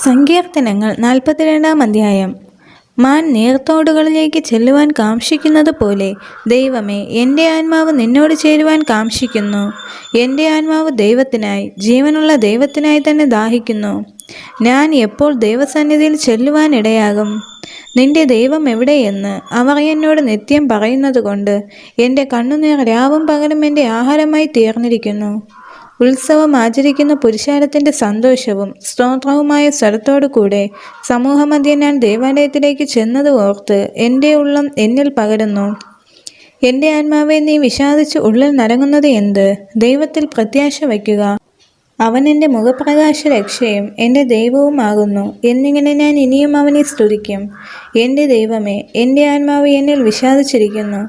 സങ്കീർത്തനങ്ങൾ 42 അധ്യായം. മാൻ നീർത്തോടുകളിലേക്ക് ചെല്ലുവാൻ കാംക്ഷിക്കുന്നത് പോലെ ദൈവമേ, എൻ്റെ ആത്മാവ് നിന്നോട് ചേരുവാൻ കാംക്ഷിക്കുന്നു. എൻ്റെ ആത്മാവ് ദൈവത്തിനായി, ജീവനുള്ള ദൈവത്തിനായി തന്നെ ദാഹിക്കുന്നു. ഞാൻ എപ്പോൾ ദൈവസന്നിധിയിൽ ചെല്ലുവാനിടയാകും? നിന്റെ ദൈവം എവിടെയെന്ന് അവർ എന്നോട് നിത്യം പറയുന്നതുകൊണ്ട് എൻ്റെ കണ്ണുനീർ രാവും പകലും എൻ്റെ ആഹാരമായി തീർന്നിരിക്കുന്നു. ഉത്സവം ആചരിക്കുന്ന പുരുഷാരത്തിൻ്റെ സന്തോഷവും സ്തോത്രവുമായ സ്വരത്തോടു കൂടെ സമൂഹമധ്യേ ഞാൻ ദേവാലയത്തിലേക്ക് ചെന്നത് ഓർത്ത് എൻ്റെ ഉള്ളം എന്നിൽ പകരുന്നു. എൻ്റെ ആത്മാവെ, നീ വിഷാദിച്ച് ഉള്ളിൽ നരങ്ങുന്നത് എന്ത്? ദൈവത്തിൽ പ്രത്യാശ വയ്ക്കുക. അവൻ എൻ്റെ മുഖപ്രകാശ രക്ഷയും എൻ്റെ ദൈവവുമാകുന്നു. എന്നിങ്ങനെ ഞാൻ ഇനിയും അവനെ സ്തുതിക്കും. എൻ്റെ ദൈവമേ, എൻ്റെ ആത്മാവ് എന്നിൽ വിഷാദിച്ചിരിക്കുന്നു.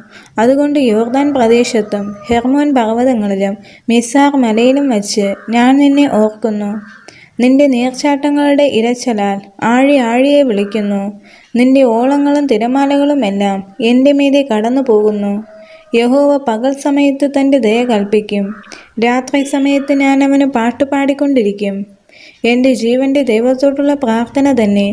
അതുകൊണ്ട് യോർദാൻ പ്രദേശത്തും ഹെർമോൻ പർവ്വതങ്ങളിലും മിസാർ മലയിലും വച്ച് ഞാൻ നിന്നെ ഓർക്കുന്നു. നിന്റെ നീർച്ചാട്ടങ്ങളുടെ ഇരച്ചലാൽ ആഴി ആഴിയെ വിളിക്കുന്നു. നിന്റെ ഓളങ്ങളും തിരമാലകളുമെല്ലാം എൻ്റെ മീതെ കടന്നു പോകുന്നു. യഹോവ പകൽ സമയത്ത് തൻ്റെ ദയ കൽപ്പിക്കും. രാത്രി സമയത്ത് ഞാൻ അവന് പാട്ടുപാടിക്കൊണ്ടിരിക്കും. എൻ്റെ ജീവൻ്റെ ദൈവത്തോടുള്ള പ്രാർത്ഥന തന്നെ.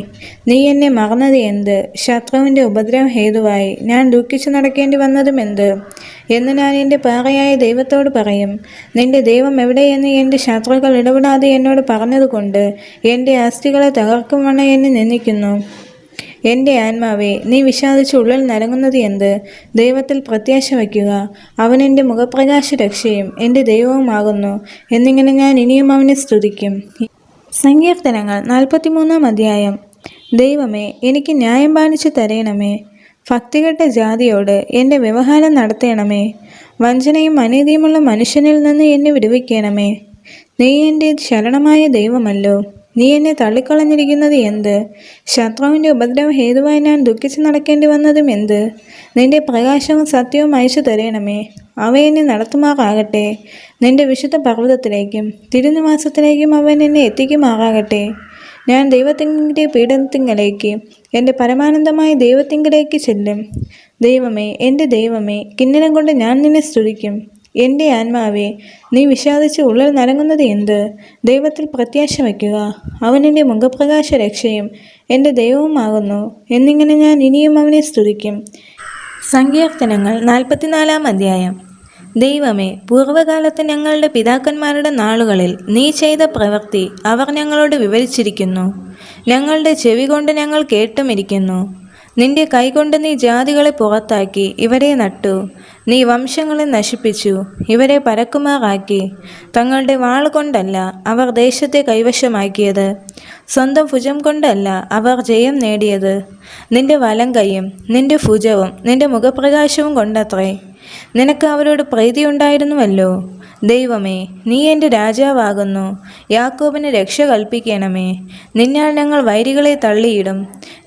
നീ എന്നെ മറന്നത് എന്ത്? ശത്രുവിൻ്റെ ഉപദ്രവം ഹേതുവായി ഞാൻ ദുഃഖിച്ചു നടക്കേണ്ടി വന്നതും എന്ത് എന്ന് ഞാൻ എൻ്റെ പാറയായ ദൈവത്തോട് പറയും. നിന്റെ ദൈവം എവിടെയെന്ന് എൻ്റെ ശത്രുക്കൾ ഇടപെടാതെ എന്നോട് പറഞ്ഞതുകൊണ്ട് എൻ്റെ അസ്ഥികളെ തകർക്കും വണ്ണം എന്നെ നിന്ദിക്കുന്നു. എൻ്റെ ആത്മാവെ, നീ വിഷാദിച്ച് ഉള്ളിൽ നരങ്ങുന്നത് എന്ത്? ദൈവത്തിൽ പ്രത്യാശ വയ്ക്കുക. അവൻ എൻ്റെ മുഖപ്രകാശ രക്ഷയും എൻ്റെ ദൈവവുമാകുന്നു. എന്നിങ്ങനെ ഞാൻ ഇനിയും അവനെ സ്തുതിക്കും. സങ്കീർത്തനങ്ങൾ 43 അധ്യായം. ദൈവമേ, എനിക്ക് ന്യായം പാലിച്ചു തരയണമേ. ഭക്തികെട്ട ജാതിയോട് എൻ്റെ വ്യവഹാരം നടത്തണമേ. വഞ്ചനയും അനീതിയുമുള്ള മനുഷ്യനിൽ നിന്ന് എന്നെ വിടുവിക്കണമേ. നീ എൻ്റെ ശരണമായ ദൈവമല്ലോ. നീ എന്നെ തള്ളിക്കളഞ്ഞിരിക്കുന്നത് എന്ത്? ശത്രുവിൻ്റെ ഉപദ്രവം ഹേതുവായി ഞാൻ ദുഃഖിച്ച് നടക്കേണ്ടി വന്നതും എന്ത്? നിന്റെ പ്രകാശവും സത്യവും അയച്ചു തരയണമേ. അവ എന്നെ നടത്തുമാറാകട്ടെ. നിന്റെ വിശുദ്ധ പർവ്വതത്തിലേക്കും തിരുനിവാസത്തിലേക്കും അവൻ എന്നെ എത്തിക്കുമാറാകട്ടെ. ഞാൻ ദൈവത്തിൻ്റെ പീഠത്തിങ്കലേക്ക്, എൻ്റെ പരമാനന്ദമായ ദൈവത്തിങ്കലേക്ക് ചെല്ലും. ദൈവമേ, എൻ്റെ ദൈവമേ, കിന്നരം കൊണ്ട് ഞാൻ നിന്നെ സ്തുതിക്കും. എൻ്റെ ആത്മാവെ, നീ വിഷാദിച്ച് ഉള്ളിൽ നരങ്ങുന്നത് എന്ത്? ദൈവത്തിൽ പ്രത്യാശ വയ്ക്കുക. അവൻ എൻ്റെ മുഖപ്രകാശ രക്ഷയും എൻ്റെ ദൈവവുമാകുന്നു. എന്നിങ്ങനെ ഞാൻ ഇനിയും അവനെ സ്തുതിക്കും. സങ്കീർത്തനങ്ങൾ 44 അധ്യായം. ദൈവമേ, പൂർവ്വകാലത്ത് ഞങ്ങളുടെ പിതാക്കന്മാരുടെ നാളുകളിൽ നീ ചെയ്ത പ്രവൃത്തി അവർ ഞങ്ങളോട് വിവരിച്ചിരിക്കുന്നു. ഞങ്ങളുടെ ചെവി കൊണ്ട് ഞങ്ങൾ കേട്ടുമിരിക്കുന്നു. നിന്റെ കൈകൊണ്ട് നീ ജാതികളെ പുറത്താക്കി ഇവരെ നട്ടു. നീ വംശങ്ങളെ നശിപ്പിച്ചു ഇവരെ പരക്കുമാറാക്കി. തങ്ങളുടെ വാൾ കൊണ്ടല്ല അവർ ദേശത്തെ കൈവശമാക്കിയത്, സ്വന്തം ഭുജം കൊണ്ടല്ല അവർ ജയം നേടിയത്. നിന്റെ വലം കൈയും നിന്റെ ഭുജവും നിന്റെ മുഖപ്രകാശവും കൊണ്ടത്രേ. നിനക്ക് അവരോട് പ്രീതിയുണ്ടായിരുന്നുവല്ലോ. ദൈവമേ, നീ എൻ്റെ രാജാവാകുന്നു. യാക്കോബിന് രക്ഷ കൽപ്പിക്കണമേ. നിന്നാൽ ഞങ്ങൾ വൈരികളെ തള്ളിയിടും.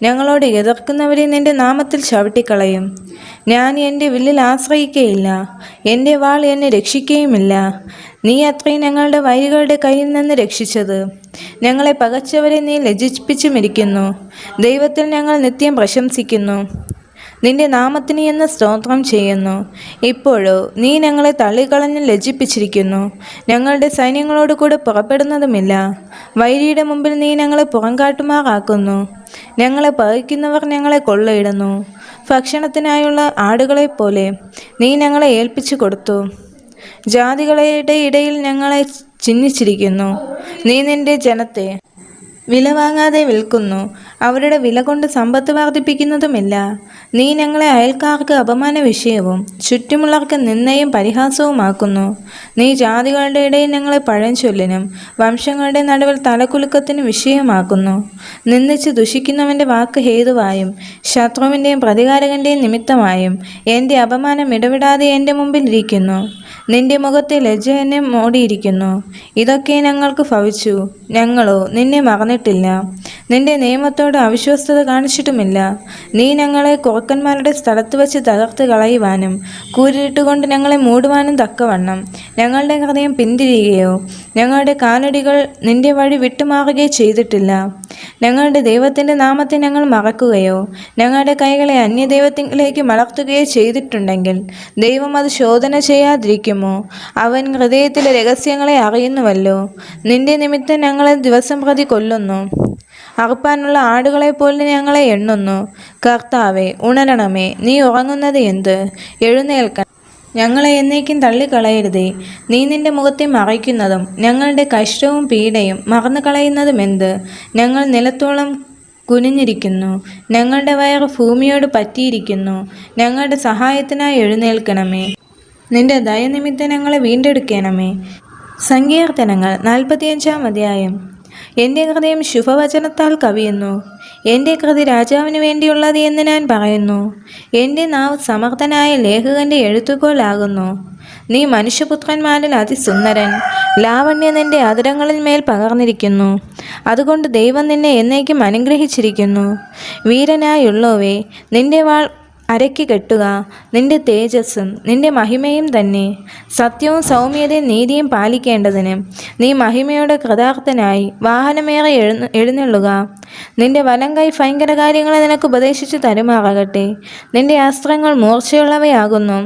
ഞങ്ങളോട് എതിർക്കുന്നവരെ നിന്റെ നാമത്തിൽ ചവിട്ടിക്കളയും. ഞാൻ എൻ്റെ വില്ലിൽ ആശ്രയിക്കുകയില്ല, എൻ്റെ വാൾ എന്നെ രക്ഷിക്കുകയുമില്ല. നീ അത്രയും ഞങ്ങളുടെ വൈരികളുടെ കയ്യിൽ നിന്ന് രക്ഷിച്ചത്. ഞങ്ങളെ പകച്ചവരെ നീ ലജ്ജിപ്പിച്ചുമിരിക്കുന്നു. ദൈവത്തിൽ ഞങ്ങൾ നിത്യം പ്രശംസിക്കുന്നു. നിന്റെ നാമത്തിന് എന്ന് സ്തോത്രം ചെയ്യുന്നു. ഇപ്പോഴോ നീ ഞങ്ങളെ തള്ളിക്കളഞ്ഞ് ലജ്ജിപ്പിച്ചിരിക്കുന്നു. ഞങ്ങളുടെ സൈന്യങ്ങളോട് കൂടെ പുറപ്പെടുന്നതുമില്ല. വൈരിയുടെ മുമ്പിൽ നീ ഞങ്ങളെ പുറംകാട്ടുമാറാക്കുന്നു. ഞങ്ങളെ പകയ്ക്കുന്നവർ ഞങ്ങളെ കൊള്ളയിടുന്നു. ഭക്ഷണത്തിനായുള്ള ആടുകളെപ്പോലെ നീ ഞങ്ങളെ ഏൽപ്പിച്ചു കൊടുത്തു. ജാതികളുടെ ഇടയിൽ ഞങ്ങളെ ചിഹ്നിച്ചിരിക്കുന്നു. നീ നിന്റെ ജനത്തെ വില വാങ്ങാതെ വിൽക്കുന്നു. അവരുടെ വില കൊണ്ട് സമ്പത്ത് വർദ്ധിപ്പിക്കുന്നതുമില്ല. നീ ഞങ്ങളെ അയൽക്കാർക്ക് അപമാന വിഷയവും ചുറ്റുമുള്ളവർക്ക് നിന്ദയും പരിഹാസവുമാക്കുന്നു. നീ ജാതികളുടെ ഇടയിൽ ഞങ്ങളെ പഴഞ്ചൊല്ലിനും വംശങ്ങളുടെ നടുവിൽ തലകുലുക്കത്തിന് വിഷയമാക്കുന്നു. നിന്ദിച്ച് ദുഷിക്കുന്നവൻ്റെ വാക്ക് ഹേതുവായും ശത്രുവിൻ്റെയും പ്രതികാരകൻ്റെയും നിമിത്തമായും എൻ്റെ അപമാനം ഇടവിടാതെ എൻ്റെ മുമ്പിൽ ഇരിക്കുന്നു. നിന്റെ മുഖത്തെ ലജ്ജ എന്നെ മൂടിയിരിക്കുന്നു. ഇതൊക്കെ ഞങ്ങൾക്ക് ഭവിച്ചു. ഞങ്ങളോ നിന്നെ മറന്നിട്ടില്ല. നിന്റെ നിയമത്തോട് അവിശ്വസ്തത കാണിച്ചിട്ടുമില്ല. നീ ഞങ്ങളെ കുറുക്കന്മാരുടെ സ്ഥലത്ത് വെച്ച് തകർത്ത് കളയുവാനും കൂരിട്ടുകൊണ്ട് ഞങ്ങളെ മൂടുവാനും തക്കവണ്ണം ഞങ്ങളുടെ ഹൃദയം പിന്തിരിയുകയോ ഞങ്ങളുടെ കാലടികൾ നിന്റെ വഴി വിട്ടുമാറുകയോ ചെയ്തിട്ടില്ല. ഞങ്ങളുടെ ദൈവത്തിൻ്റെ നാമത്തെ ഞങ്ങൾ മറക്കുകയോ ഞങ്ങളുടെ കൈകളെ അന്യദൈവത്തിലേക്ക് മലർത്തുകയോ ചെയ്തിട്ടുണ്ടെങ്കിൽ ദൈവം അത് ശോധന ചെയ്യാതിരിക്കുമോ? അവൻ ഹൃദയത്തിലെ രഹസ്യങ്ങളെ അറിയുന്നുവല്ലോ. നിന്റെ നിമിത്തം ഞങ്ങളെ ദിവസം പ്രതി കൊല്ലുന്നു. അറുപ്പാനുള്ള ആടുകളെപ്പോലെ ഞങ്ങളെ എണ്ണുന്നു. കർത്താവേ, ഉണരണമേ. നീ ഉറങ്ങുന്നത് എന്ത്? എഴുന്നേൽക്കണം, ഞങ്ങളെ എന്നേക്കും തള്ളിക്കളയരുതേ. നീ നിന്റെ മുഖത്തെ മറയ്ക്കുന്നതും ഞങ്ങളുടെ കഷ്ടവും പീഡയും മറന്നു കളയുന്നതുമെന്ത്? ഞങ്ങൾ നിലത്തോളം കുനിഞ്ഞിരിക്കുന്നു, ഞങ്ങളുടെ വയറ് ഭൂമിയോട് പറ്റിയിരിക്കുന്നു. ഞങ്ങളുടെ സഹായത്തിനായി എഴുന്നേൽക്കണമേ. നിന്റെ ദയനിമിത്തം ഞങ്ങളെ വീണ്ടെടുക്കണമേ. സങ്കീർത്തനങ്ങൾ 45-ാം അധ്യായം. എൻ്റെ ഹൃദയം ശുഭവചനത്താൽ കവിയുന്നു. എൻ്റെ കൃതി രാജാവിന് വേണ്ടിയുള്ളത് എന്ന് ഞാൻ പറയുന്നു. എൻ്റെ നാവ് സമർത്ഥനായ ലേഖകൻ്റെ എഴുത്തുകോലാകുന്നു. നീ മനുഷ്യപുത്രന്മാരിൽ അതിസുന്ദരൻ. ലാവണ്യം നിന്റെ അധരങ്ങളിൽ മേൽ പകർന്നിരിക്കുന്നു. അതുകൊണ്ട് ദൈവം നിന്നെ എന്നേക്കും അനുഗ്രഹിച്ചിരിക്കുന്നു. വീരനായുള്ളോവേ, നിന്റെ വാൾ അരയ്ക്ക് കെട്ടുക. നിന്റെ തേജസ്സും നിന്റെ മഹിമയും തന്നെ. സത്യവും സൗമ്യതയും നീതിയും പാലിക്കേണ്ടതിന് നീ മഹിമയോടെ കൃതാർത്ഥനായി വാഹനമേറെ എഴുന്നള്ളുക. നിന്റെ വലം കൈ ഭയങ്കര കാര്യങ്ങളെ നിനക്ക് ഉപദേശിച്ചു തരുമാറാകട്ടെ. നിന്റെ അസ്ത്രങ്ങൾ മൂർച്ചയുള്ളവയാകുന്നു.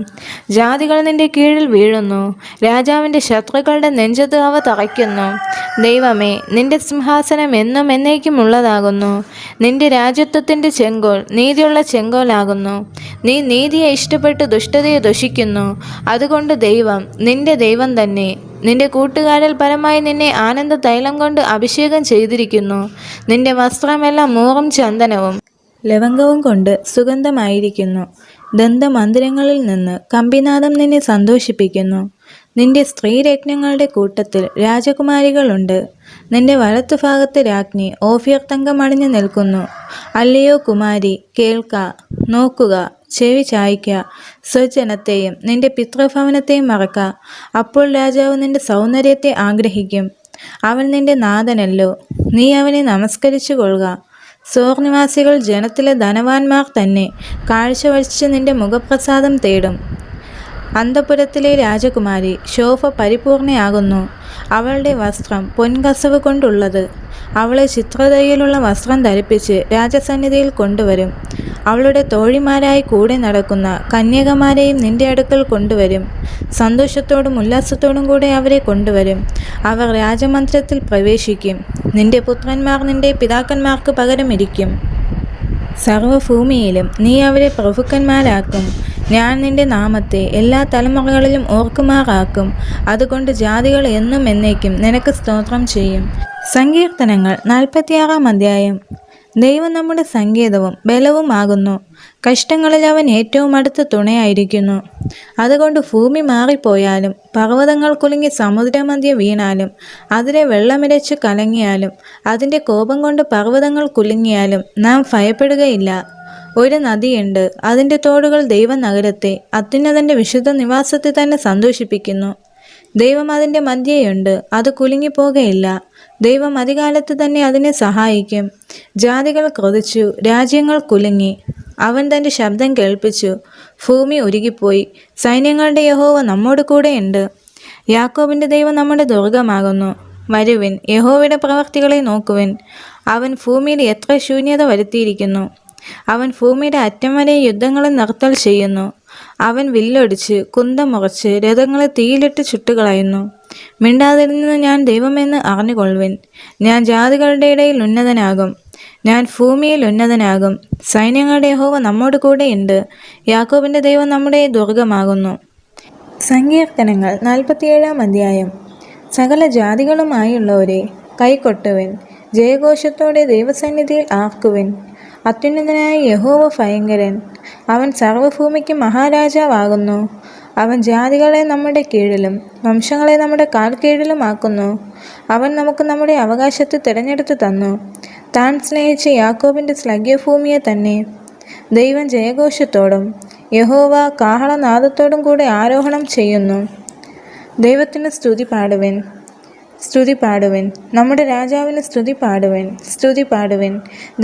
ജാതികൾ നിന്റെ കീഴിൽ വീഴുന്നു. രാജാവിൻ്റെ ശത്രുക്കളുടെ നെഞ്ചത്ത് അവ തറയ്ക്കുന്നു. ദൈവമേ, നിന്റെ സിംഹാസനം എന്നും എന്നേക്കും ഉള്ളതാകുന്നു. നിന്റെ രാജ്യത്വത്തിൻ്റെ ചെങ്കോൽ നീതിയുള്ള ചെങ്കോലാകുന്നു. നീ നീതിയെ ഇഷ്ടപ്പെട്ട് ദുഷ്ടതയെ ദുഷിക്കുന്നു. അതുകൊണ്ട് ദൈവം നിന്റെ ദൈവം തന്നെ. നിന്റെ കൂട്ടുകാരിൽ പരമായി നിന്നെ ആനന്ദ തൈലം കൊണ്ട് അഭിഷേകം ചെയ്തിരിക്കുന്നു. നിന്റെ വസ്ത്രമെല്ലാം മൂറും ചന്ദനവും ലവംഗവും കൊണ്ട് സുഗന്ധമായിരിക്കുന്നു. ദന്തമന്ദിരങ്ങളിൽ നിന്ന് കമ്പിനാദം നിന്നെ സന്തോഷിപ്പിക്കുന്നു. നിന്റെ സ്ത്രീരത്നങ്ങളുടെ കൂട്ടത്തിൽ രാജകുമാരികളുണ്ട്. നിന്റെ വലത്തുഭാഗത്ത് രാജ്ഞി ഓഫീർ തങ്കം അണിഞ്ഞു നിൽക്കുന്നു. അല്ലയോ കുമാരി, കേൾക്ക, നോക്കുക, ചെവി ചായ്ക്ക. സ്വജനത്തെയും നിന്റെ പിതൃഭവനത്തെയും മറക്ക. അപ്പോൾ രാജാവ് നിന്റെ സൗന്ദര്യത്തെ ആഗ്രഹിക്കും. അവൻ നിന്റെ നാഥനല്ലോ, നീ അവനെ നമസ്കരിച്ചു കൊള്ളുക. സോർനിവാസികൾ ജനത്തിലെ ധനവാന്മാർ തന്നെ കാഴ്ചവച്ച് നിന്റെ മുഖപ്രസാദം തേടും. അന്തപുരത്തിലെ രാജകുമാരി ശോഭ പരിപൂർണയാകുന്നു. അവളുടെ വസ്ത്രം പൊൻകസവ് കൊണ്ടുള്ളത്. അവളെ ചിത്രതയിലുള്ള വസ്ത്രം ധരിപ്പിച്ച് രാജസന്നിധിയിൽ കൊണ്ടുവരും. അവളുടെ തോഴിമാരായി കൂടെ നടക്കുന്ന കന്യകമാരെയും നിന്റെ അടുക്കൽ കൊണ്ടുവരും. സന്തോഷത്തോടും ഉല്ലാസത്തോടും കൂടെ അവരെ കൊണ്ടുവരും. അവർ രാജമന്ദിരത്തിൽ പ്രവേശിക്കും. നിന്റെ പുത്രന്മാർ നിന്റെ പിതാക്കന്മാർക്ക് പകരം ഇരിക്കും. സർവഭൂമിയിലും നീ അവരെ പ്രഭുക്കന്മാരാക്കും. ഞാൻ നിന്റെ നാമത്തെ എല്ലാ തലമുറകളിലും ഓർക്കുമാറാക്കും. അതുകൊണ്ട് ജാതികൾ എന്നും എന്നേക്കും നിനക്ക് സ്തോത്രം ചെയ്യും. സങ്കീർത്തനങ്ങൾ 46-ാം അധ്യായം. ദൈവം നമ്മുടെ സങ്കേതവും ബലവുമാകുന്നു. കഷ്ടങ്ങളിൽ അവൻ ഏറ്റവും അടുത്ത തുണയായിരിക്കുന്നു. അതുകൊണ്ട് ഭൂമി മാറിപ്പോയാലും പർവ്വതങ്ങൾ കുലുങ്ങി സമുദ്രമധ്യേ വീണാലും അതിലെ വെള്ളമിരച്ചു കലങ്ങിയാലും അതിൻ്റെ കോപം കൊണ്ട് പർവ്വതങ്ങൾ കുലുങ്ങിയാലും നാം ഭയപ്പെടുകയില്ല. ഒരു നദിയുണ്ട്, അതിൻ്റെ തോടുകൾ ദൈവനഗരത്തെ അത്യുന്നതൻ്റെ വിശുദ്ധ നിവാസത്തെ തന്നെ സന്തോഷിപ്പിക്കുന്നു. ദൈവം അതിൻ്റെ മധ്യേയുണ്ട്, അത് കുലുങ്ങിപ്പോകയില്ല. ദൈവം അധികാലത്ത് തന്നെ അതിനെ സഹായിക്കും. ജാതികൾ ക്രോധിച്ചു, രാജ്യങ്ങൾ കുലുങ്ങി. അവൻ തൻ്റെ ശബ്ദം കേൾപ്പിച്ചു, ഭൂമി ഉരുകിപ്പോയി. സൈന്യങ്ങളുടെ യഹോവ നമ്മോട് കൂടെയുണ്ട്. യാക്കോബിൻ്റെ ദൈവം നമ്മുടെ ദുർഗമാകുന്നു. വരുവിൻ, യഹോവയുടെ പ്രവർത്തികളെ നോക്കുവിൻ. അവൻ ഭൂമിയിൽ എത്ര ശൂന്യത വരുത്തിയിരിക്കുന്നു. അവൻ ഭൂമിയുടെ അറ്റം വരെ യുദ്ധങ്ങളെ നിർത്തൽ ചെയ്യുന്നു. അവൻ വില്ലൊടിച്ച് കുന്തം മുറിച്ച് രഥങ്ങളെ തീയിലിട്ട് ചുട്ടുകളയുന്നു. മിണ്ടാതിരുന്ന് ഞാൻ ദൈവമെന്ന് അറിഞ്ഞുകൊള്ളുവിൻ. ഞാൻ ജാതികളുടെ ഇടയിൽ ഉന്നതനാകും. ഞാൻ ഭൂമിയിൽ ഉന്നതനാകും. സൈന്യങ്ങളുടെ യഹോവ നമ്മോട് കൂടെയുണ്ട്. യാക്കോബിൻ്റെ ദൈവം നമ്മുടെ ദുർഗമാകുന്നു. സങ്കീർത്തനങ്ങൾ 47-ാം അധ്യായം. സകല ജാതികളുമായുള്ളവരെ കൈകൊട്ടുവിൻ. ജയഘോഷത്തോടെ ദൈവസന്നിധിയിൽ ആർക്കുവിൻ. അത്യുന്നതനായ യഹോവ ഭയങ്കരൻ. അവൻ സർവ്വഭൂമിക്ക് മഹാരാജാവാകുന്നു. അവൻ ജാതികളെ നമ്മുടെ കീഴിലും വംശങ്ങളെ നമ്മുടെ കാൽ കീഴിലുമാക്കുന്നു. അവൻ നമുക്ക് നമ്മുടെ അവകാശത്തെ തിരഞ്ഞെടുത്തു തന്നു. താൻ സ്നേഹിച്ച യാക്കോബിൻ്റെ ശ്ലഗ്യഭൂമിയെ തന്നെ. ദൈവം ജയഘോഷത്തോടും യഹോവ കാഹളനാദത്തോടും കൂടെ ആരോഹണം ചെയ്യുന്നു. ദൈവത്തിന് സ്തുതി പാടുവിൻ, സ്തുതി പാടുവിൻ. നമ്മുടെ രാജാവിന് സ്തുതി പാടുവിൻ, സ്തുതി പാടുവിൻ.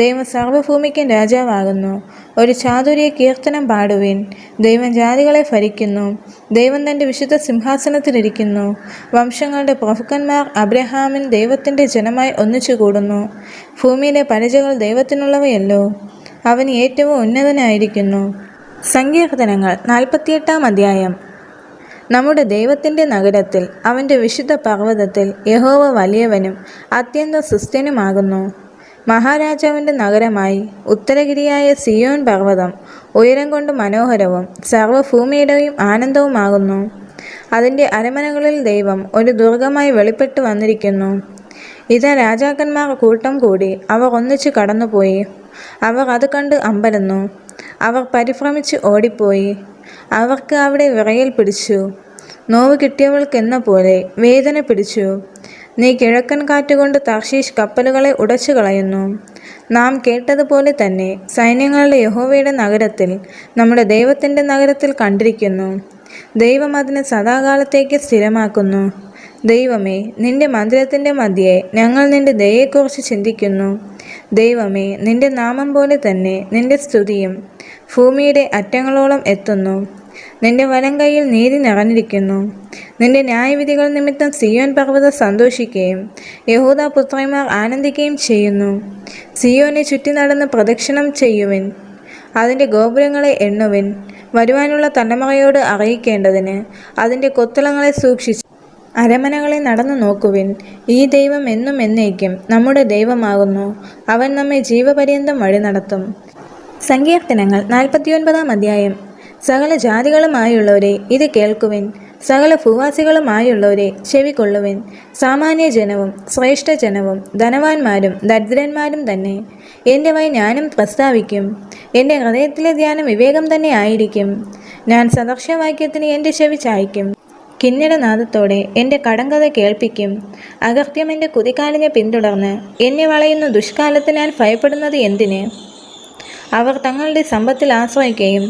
ദൈവം സർവ്വഭൂമിക്കും രാജാവാകുന്നു. ഒരു ചാതുര്യ കീർത്തനം പാടുവിൻ. ദൈവം ജാതികളെ ഭരിക്കുന്നു. ദൈവം തൻ്റെ വിശുദ്ധ സിംഹാസനത്തിലിരിക്കുന്നു. വംശങ്ങളുടെ പ്രഭുക്കന്മാർ അബ്രഹാമിൻ ദൈവത്തിൻ്റെ ജനമായി ഒന്നിച്ചുകൂടുന്നു. ഭൂമിയിലെ പരിചകൾ ദൈവത്തിനുള്ളവയല്ലോ. അവൻ ഏറ്റവും ഉന്നതനായിരിക്കുന്നു. സങ്കീർത്തനങ്ങൾ 48-ാം അധ്യായം. നമ്മുടെ ദൈവത്തിൻ്റെ നഗരത്തിൽ അവൻ്റെ വിശുദ്ധ പർവ്വതത്തിൽ യഹോവ വലിയവനും അത്യന്തം സുസ്ഥനുമാകുന്നു. മഹാരാജാവിൻ്റെ നഗരമായി ഉത്തരഗിരിയായ സിയോൻ പർവ്വതം ഉയരം കൊണ്ട് മനോഹരവും സർവ്വഭൂമിയുടെയും ആനന്ദവുമാകുന്നു. അതിൻ്റെ അരമനകളിൽ ദൈവം ഒരു ദുർഗമായി വെളിപ്പെട്ടു വന്നിരിക്കുന്നു. ഇതാ രാജാക്കന്മാർ കൂട്ടം കൂടി അവർ ഒന്നിച്ചു കടന്നുപോയി. അവർ അത് കണ്ട് അമ്പരന്നു. അവർ പരിഭ്രമിച്ച് ഓടിപ്പോയി. അവർക്ക് അവിടെ വിറയൽ പിടിച്ചു. നോവ് കിട്ടിയവൾക്കെന്ന പോലെ വേദന പിടിച്ചു. നീ കിഴക്കൻ കാറ്റുകൊണ്ട് തർശീശ് കപ്പലുകളെ ഉടച്ചു കളയുന്നു. നാം കേട്ടതുപോലെ തന്നെ സൈന്യങ്ങളുടെ യഹോവയുടെ നഗരത്തിൽ, നമ്മുടെ ദൈവത്തിൻ്റെ നഗരത്തിൽ കണ്ടിരിക്കുന്നു. ദൈവം അതിനെ സദാകാലത്തേക്ക് സ്ഥിരമാക്കുന്നു. ദൈവമേ, നിന്റെ മന്ദിരത്തിൻ്റെ മധ്യേ ഞങ്ങൾ നിന്റെ ദയയെക്കുറിച്ച് ചിന്തിക്കുന്നു. ദൈവമേ, നിന്റെ നാമം പോലെ തന്നെ നിന്റെ സ്തുതിയും ഭൂമിയുടെ അറ്റങ്ങളോളം എത്തുന്നു. നിന്റെ വലം കൈയിൽ നീതി നിറഞ്ഞിരിക്കുന്നു. നിന്റെ ന്യായവിധികൾ നിമിത്തം സിയോൻ പർവ്വതം സന്തോഷിക്കുകയും യഹൂദാ പുത്രിമാർ ആനന്ദിക്കുകയും ചെയ്യുന്നു. സിയോനെ ചുറ്റി നടന്ന് പ്രദക്ഷിണം ചെയ്യുവിൻ, അതിൻ്റെ ഗോപുരങ്ങളെ എണ്ണുവിൻ. വരുവാനുള്ള തലമുറയോട് അറിയിക്കേണ്ടതിന് അതിൻ്റെ കൊത്തളങ്ങളെ സൂക്ഷിച്ച് അരമനകളെ നടന്നു നോക്കുവിൻ. ഈ ദൈവം എന്നും എന്നേക്കും നമ്മുടെ ദൈവമാകുന്നു. അവൻ നമ്മെ ജീവപര്യന്തം വഴി നടത്തും. സങ്കീർത്തനങ്ങൾ 49 അധ്യായം. സകല ജാതികളുമായുള്ളവരെ ഇത് കേൾക്കുവിൻ, സകല ഭൂവാസികളുമായുള്ളവരെ ചെവികൊള്ളുവിൻ. സാമാന്യ ജനവും ശ്രേഷ്ഠജനവും ധനവാന്മാരും ദരിദ്രന്മാരും തന്നെ എൻ്റെ വായ് ഞാനും പ്രസ്താവിക്കും. എൻ്റെ ഹൃദയത്തിലെ ധ്യാനം വിവേകം തന്നെ ആയിരിക്കും. ഞാൻ സദർശവാക്യത്തിന് എൻ്റെ ചെവി ചായ്ക്കും. കിന്നരനാദത്തോടെ എൻ്റെ കടങ്കഥ കേൾപ്പിക്കും. അകൃത്യം എൻ്റെ കുതികാലിനെ പിന്തുടർന്ന് എന്നെ വളയുന്ന ദുഷ്കാലത്ത് ഞാൻ ഭയപ്പെടുന്നത് എന്തിന്? അവർ തങ്ങളുടെ സമ്പത്തിൽ ആശ്രയിക്കുകയും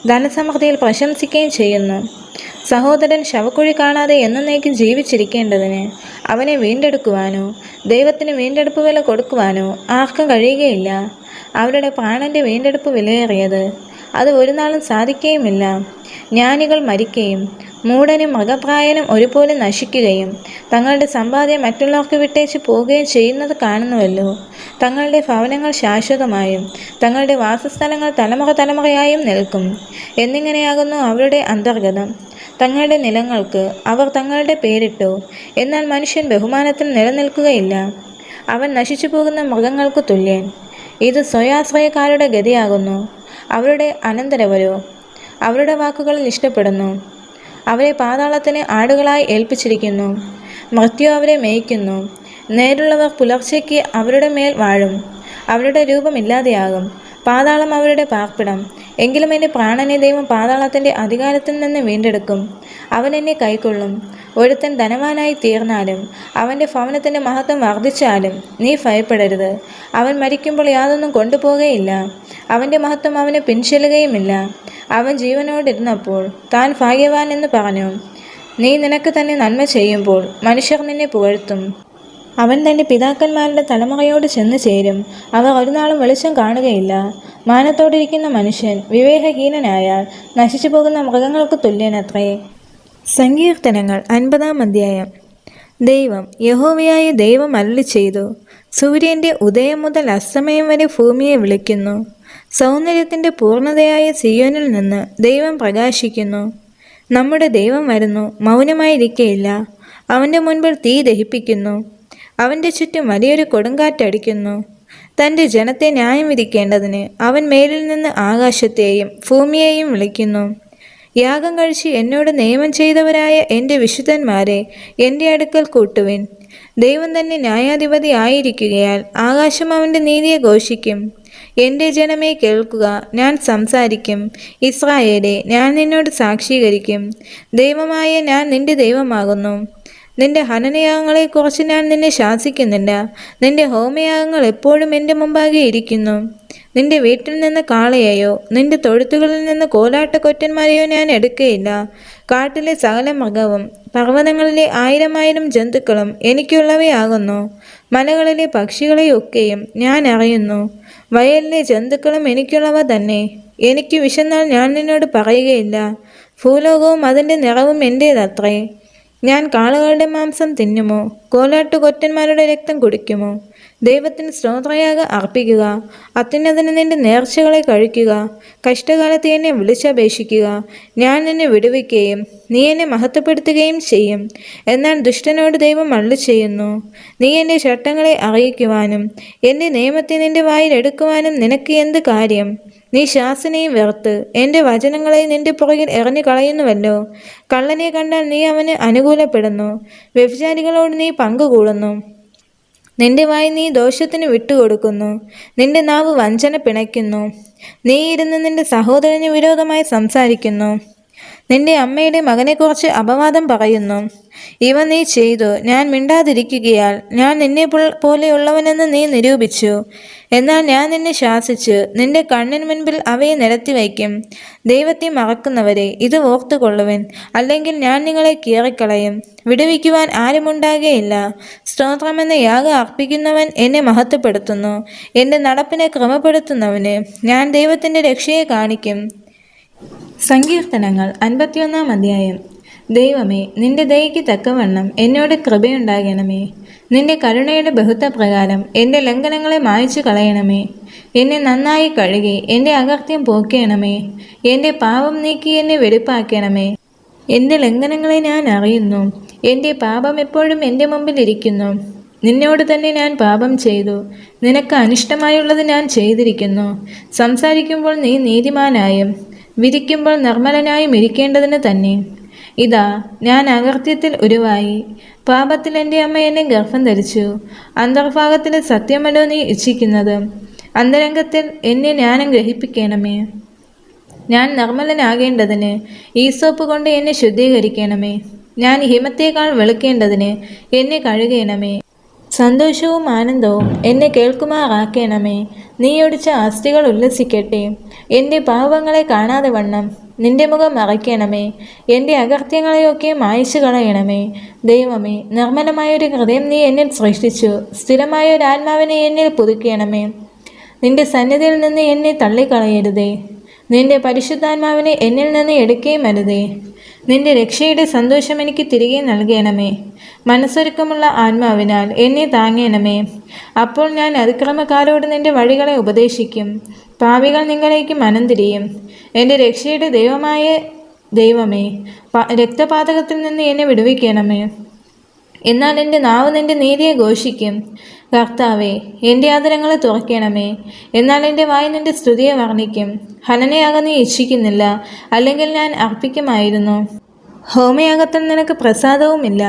ധനസമൃദ്ധിയിൽ പ്രശംസിക്കുകയും ചെയ്യുന്നു. സഹോദരൻ ശവക്കുഴി കാണാതെ എന്നേക്കും ജീവിച്ചിരിക്കേണ്ടതിന് അവനെ വീണ്ടെടുക്കുവാനോ ദൈവത്തിന് വീണ്ടെടുപ്പ് വില കൊടുക്കുവാനോ ആർക്കും കഴിയുകയില്ല. അവരുടെ പ്രാണൻ്റെ വീണ്ടെടുപ്പ് വിലയേറിയത്, അത് ഒരു നാളും സാധിക്കുകയുമില്ല. ജ്ഞാനികൾ മരിക്കുകയും മൂഢനും മൃഗപ്രായനും ഒരുപോലെ നശിക്കുകയും തങ്ങളുടെ സമ്പാദ്യം മറ്റുള്ളവർക്ക് വിട്ടേച്ച് പോവുകയും ചെയ്യുന്നത് കാണുന്നുവല്ലോ. തങ്ങളുടെ ഭവനങ്ങൾ ശാശ്വതമായും തങ്ങളുടെ വാസസ്ഥലങ്ങൾ തലമുറ തലമുറയായും നിൽക്കും എന്നിങ്ങനെയാകുന്നു അവരുടെ അന്തർഗതം. തങ്ങളുടെ നിലങ്ങൾക്ക് അവർ തങ്ങളുടെ പേരിട്ടു, എന്നാൽ മനുഷ്യൻ ബഹുമാനത്തിൽ നിലനിൽക്കുകയില്ല. അവൻ നശിച്ചു പോകുന്ന മൃഗങ്ങൾക്ക് തുല്യൻ. ഇത് സ്വയാശ്രയക്കാരുടെ ഗതിയാകുന്നു. അവരുടെ അനന്തരവരോ അവരുടെ വാക്കുകളിൽ ഇഷ്ടപ്പെടുന്നു. അവരെ പാതാളത്തിന് ആടുകളായി ഏൽപ്പിച്ചിരിക്കുന്നു. മൃത്യു അവരെ മേയ്ക്കുന്നു. നേരുള്ളവർ പുലർച്ചയ്ക്ക് അവരുടെ മേൽ വാഴും. അവരുടെ രൂപമില്ലാതെയാകും. പാതാളം അവരുടെ പാർപ്പിടം. എങ്കിലും എൻ്റെ പ്രാണനെ ദൈവം പാതാളത്തിൻ്റെ അധികാരത്തിൽ നിന്ന് വീണ്ടെടുക്കും. അവൻ എന്നെ കൈക്കൊള്ളും. ഒരുത്തൻ ധനവാനായി തീർന്നാലും അവൻ്റെ ഭവനത്തിൻ്റെ മഹത്വം വർദ്ധിച്ചാലും നീ ഭയപ്പെടരുത്. അവൻ മരിക്കുമ്പോൾ യാതൊന്നും കൊണ്ടുപോകുകയില്ല. അവൻ്റെ മഹത്വം അവനെ പിൻചെല്ലുകയുമില്ല. അവൻ ജീവനോടിരുന്നപ്പോൾ താൻ ഭാഗ്യവാൻ എന്ന് പറഞ്ഞു. നീ നിനക്ക് തന്നെ നന്മ ചെയ്യുമ്പോൾ മനുഷ്യർ നിന്നെ പുകഴ്ത്തും. അവൻ തൻ്റെ പിതാക്കന്മാരുടെ തലമുറയോട് ചെന്ന് ചേരും. അവർ ഒരു നാളും വെളിച്ചം കാണുകയില്ല. മാനത്തോടിരിക്കുന്ന മനുഷ്യൻ വിവേകഹീനനായാൽ നശിച്ചു പോകുന്ന മൃഗങ്ങൾക്ക് തുല്യനത്രേ. സങ്കീർത്തനങ്ങൾ 50 അധ്യായം. ദൈവം യഹോവയായ ദൈവം അരുളി ചെയ്തു, സൂര്യൻ്റെ ഉദയം മുതൽ അസ്തമയം വരെ ഭൂമിയെ വിളിക്കുന്നു. സൗന്ദര്യത്തിൻ്റെ പൂർണ്ണതയായ സിയോനിൽ നിന്ന് ദൈവം പ്രകാശിക്കുന്നു. നമ്മുടെ ദൈവം വരുന്നു, മൗനമായിരിക്കയില്ല. അവൻ്റെ മുൻപിൽ തീ ദഹിപ്പിക്കുന്നു. അവൻ്റെ ചുറ്റും വലിയൊരു കൊടുങ്കാറ്റടിക്കുന്നു. തൻ്റെ ജനത്തെ ന്യായം വിധിക്കേണ്ടതിന് അവൻ മേലിൽ നിന്ന് ആകാശത്തെയും ഭൂമിയെയും വിളിക്കുന്നു. യാഗം കഴിച്ച് എന്നോട് നിയമം ചെയ്തവരായ എൻ്റെ വിശുദ്ധന്മാരെ എൻ്റെ അടുക്കൽ കൂട്ടുവിൻ. ദൈവം തന്നെ ന്യായാധിപതി ആയിരിക്കുകയാൽ ആകാശം അവൻ്റെ നീതിയെ ഘോഷിക്കും. എൻ്റെ ജനമേ കേൾക്കുക, ഞാൻ സംസാരിക്കും. ഇസ്രായേലേ, ഞാൻ നിന്നോട് സാക്ഷീകരിക്കും. ദൈവമായ ഞാൻ നിന്റെ ദൈവമാകുന്നു. നിന്റെ ഹനനയാഗങ്ങളെക്കുറിച്ച് ഞാൻ നിന്നെ ശാസിക്കുന്നില്ല. നിന്റെ ഹോമയാഗങ്ങൾ എപ്പോഴും എൻ്റെ മുമ്പാകെ ഇരിക്കുന്നു. നിന്റെ വീട്ടിൽ നിന്ന് കാളയെയോ നിന്റെ തൊഴുത്തുകളിൽ നിന്ന് കോലാട്ടക്കൊറ്റന്മാരെയോ ഞാൻ എടുക്കുകയില്ല. കാട്ടിലെ സകല മൃഗവും പർവ്വതങ്ങളിലെ 1000 ജന്തുക്കളും എനിക്കുള്ളവയാകുന്നു. മലകളിലെ പക്ഷികളെയൊക്കെയും ഞാൻ അറിയുന്നു. വയലിലെ ജന്തുക്കളും എനിക്കുള്ളവ തന്നെ. എനിക്ക് വിശന്നാൽ ഞാൻ നിന്നോട് പറയുകയില്ല. ഭൂലോകവും അതിൻ്റെ നിറവും എൻ്റേതത്രേ. ഞാൻ കാളുകളുടെ മാംസം തിന്നുമോ? കോലാട്ടുകൊറ്റന്മാരുടെ രക്തം കുടിക്കുമോ? ദൈവത്തിന് സ്തോത്രയാഗം അർപ്പിക്കുക. അത്യുന്നതന് നിന്റെ നേർച്ചകളെ കഴിക്കുക. കഷ്ടകാലത്ത് എന്നെ വിളിച്ചപേക്ഷിക്കുക. ഞാൻ നിന്നെ വിടുവിക്കുകയും നീ എന്നെ മഹത്വപ്പെടുത്തുകയും ചെയ്യും. എന്നാൽ ദുഷ്ടനോട് ദൈവം അരുളി ചെയ്യുന്നു, നീ എൻ്റെ ചട്ടങ്ങളെ അറിയിക്കുവാനും എൻ്റെ നിയമത്തെ നിന്റെ വായിൽ എടുക്കുവാനും നിനക്ക് എന്ത് കാര്യം? നീ ശാസനയും വെറുത്ത് എൻ്റെ വചനങ്ങളെ നിന്റെ പുറകിൽ എറിഞ്ഞു കളയുന്നുവല്ലോ. കള്ളനെ കണ്ടാൽ നീ അവന് അനുകൂലപ്പെടുന്നു. വ്യഭിചാരികളോട് നീ പങ്കുകൂടുന്നു. നിന്റെ വായി നീ ദോഷത്തിന് വിട്ടുകൊടുക്കുന്നു. നിന്റെ നാവ് വഞ്ചന പിണയ്ക്കുന്നു. നീ ഇരുന്ന് നിന്റെ സഹോദരന് വിരോധമായി സംസാരിക്കുന്നു. നിന്റെ അമ്മയുടെ മകനെക്കുറിച്ച് അപവാദം പറയുന്നു. ഇവ നീ ചെയ്തു, ഞാൻ മിണ്ടാതിരിക്കുകയാൽ ഞാൻ നിന്നെ പോലെയുള്ളവനെന്ന് നീ നിരൂപിച്ചു. എന്നാൽ ഞാൻ നിന്നെ ശാസിച്ച് നിന്റെ കണ്ണിന് മുൻപിൽ അവയെ നിരത്തി വയ്ക്കും. ദൈവത്തെ മറക്കുന്നവരെ ഇത് ഓർത്തുകൊള്ളുവൻ, അല്ലെങ്കിൽ ഞാൻ നിങ്ങളെ കീറിക്കളയും. വിടുവിക്കുവാൻ ആരുമുണ്ടാകുകയില്ല. സ്തോത്രമെന്ന യാഗം അർപ്പിക്കുന്നവൻ എന്നെ മഹത്വപ്പെടുത്തുന്നു. എൻ്റെ നടപ്പിനെ ക്രമപ്പെടുത്തുന്നവന് ഞാൻ ദൈവത്തിൻ്റെ രക്ഷയെ കാണിക്കും. സങ്കീർത്തനങ്ങൾ 51 അധ്യായം. ദൈവമേ, നിന്റെ ദയയ്ക്ക് തക്കവണ്ണം എന്നോട് കൃപയുണ്ടാകണമേ. നിന്റെ കരുണയുടെ ബഹുത്വപ്രകാരം എൻ്റെ ലംഘനങ്ങളെ മായ്ച്ചു കളയണമേ. എന്നെ നന്നായി കഴുകി എൻ്റെ അകൃത്യം പോക്കണമേ. എൻ്റെ പാപം നീക്കി എന്നെ വെടിപ്പാക്കണമേ. എൻ്റെ ലംഘനങ്ങളെ ഞാൻ അറിയുന്നു. എൻ്റെ പാപം എപ്പോഴും എൻ്റെ മുമ്പിൽ ഇരിക്കുന്നു. നിന്നോട് തന്നെ ഞാൻ പാപം ചെയ്തു. നിനക്ക് അനിഷ്ടമായുള്ളത് ഞാൻ ചെയ്തിരിക്കുന്നു. സംസാരിക്കുമ്പോൾ നീ നീതിമാനായും വിധിക്കുമ്പോൾ നിർമ്മലനായും ഇരിക്കേണ്ടതിന് തന്നെ. ഇതാ, ഞാൻ അകൃത്യത്തിൽ ഉരുവായി. പാപത്തിൽ എൻ്റെ അമ്മ എന്നെ ഗർഭം ധരിച്ചു. അന്തർഭാഗത്തിൽ സത്യമല്ലോ നീ ഇച്ഛിക്കുന്നത്. അന്തരംഗത്തിൽ എന്നെ ജ്ഞാനം ഗ്രഹിപ്പിക്കണമേ. ഞാൻ നിർമ്മലനാകേണ്ടതിന് ഈസോപ്പ് കൊണ്ട് എന്നെ ശുദ്ധീകരിക്കണമേ. ഞാൻ ഹിമത്തേക്കാൾ വെളുക്കേണ്ടതിന് എന്നെ കഴുകണമേ. സന്തോഷവും ആനന്ദവും എന്നെ കേൾക്കുമാറാക്കണമേ. നീ ഒടിച്ച അസ്ഥികൾ ഉല്ലസിക്കട്ടെ. എൻ്റെ പാപങ്ങളെ കാണാതെ വണ്ണം നിന്റെ മുഖം മറയ്ക്കണമേ. എൻ്റെ അകൃത്യങ്ങളെയൊക്കെ മായ്ച്ചു കളയണമേ. ദൈവമേ, നിർമ്മലമായൊരു ഹൃദയം നീ എന്നിൽ സൃഷ്ടിച്ചു. സ്ഥിരമായ ഒരു ആത്മാവിനെ എന്നിൽ പുതുക്കണമേ. നിന്റെ സന്നിധിയിൽ നിന്ന് എന്നെ തള്ളിക്കളയരുതേ. നിന്റെ പരിശുദ്ധാത്മാവിനെ എന്നിൽ നിന്ന് എടുക്കുകയും അരുതേ. നിന്റെ രക്ഷയുടെ സന്തോഷം എനിക്ക് തിരികെ നൽകണമേ. മനസ്സൊരുക്കമുള്ള ആത്മാവിനാൽ എന്നെ താങ്ങണമേ. അപ്പോൾ ഞാൻ അതിക്രമക്കാരോട് നിന്റെ വഴികളെ ഉപദേശിക്കും. പാപികൾ നിങ്ങളിലേക്ക് മനം തിരിയും. എൻ്റെ രക്ഷയുടെ ദൈവമായ ദൈവമേ, രക്തപാതകത്തിൽ നിന്ന് എന്നെ വിടുവിക്കണമേ. എന്നാൽ എൻ്റെ നാവ് നിന്റെ നീതിയെ ഘോഷിക്കും. കർത്താവേ, എൻ്റെ ആദരങ്ങളെ തുറക്കണമേ. എന്നാൽ എൻ്റെ വായ് നിന്റെ സ്തുതിയെ വർണ്ണിക്കും. ഹനനയാകം നീ ഇച്ഛിക്കുന്നില്ല, അല്ലെങ്കിൽ ഞാൻ അർപ്പിക്കുമായിരുന്നു. ഹോമയാഗത്തിൽ നിനക്ക് പ്രസാദവുമില്ല.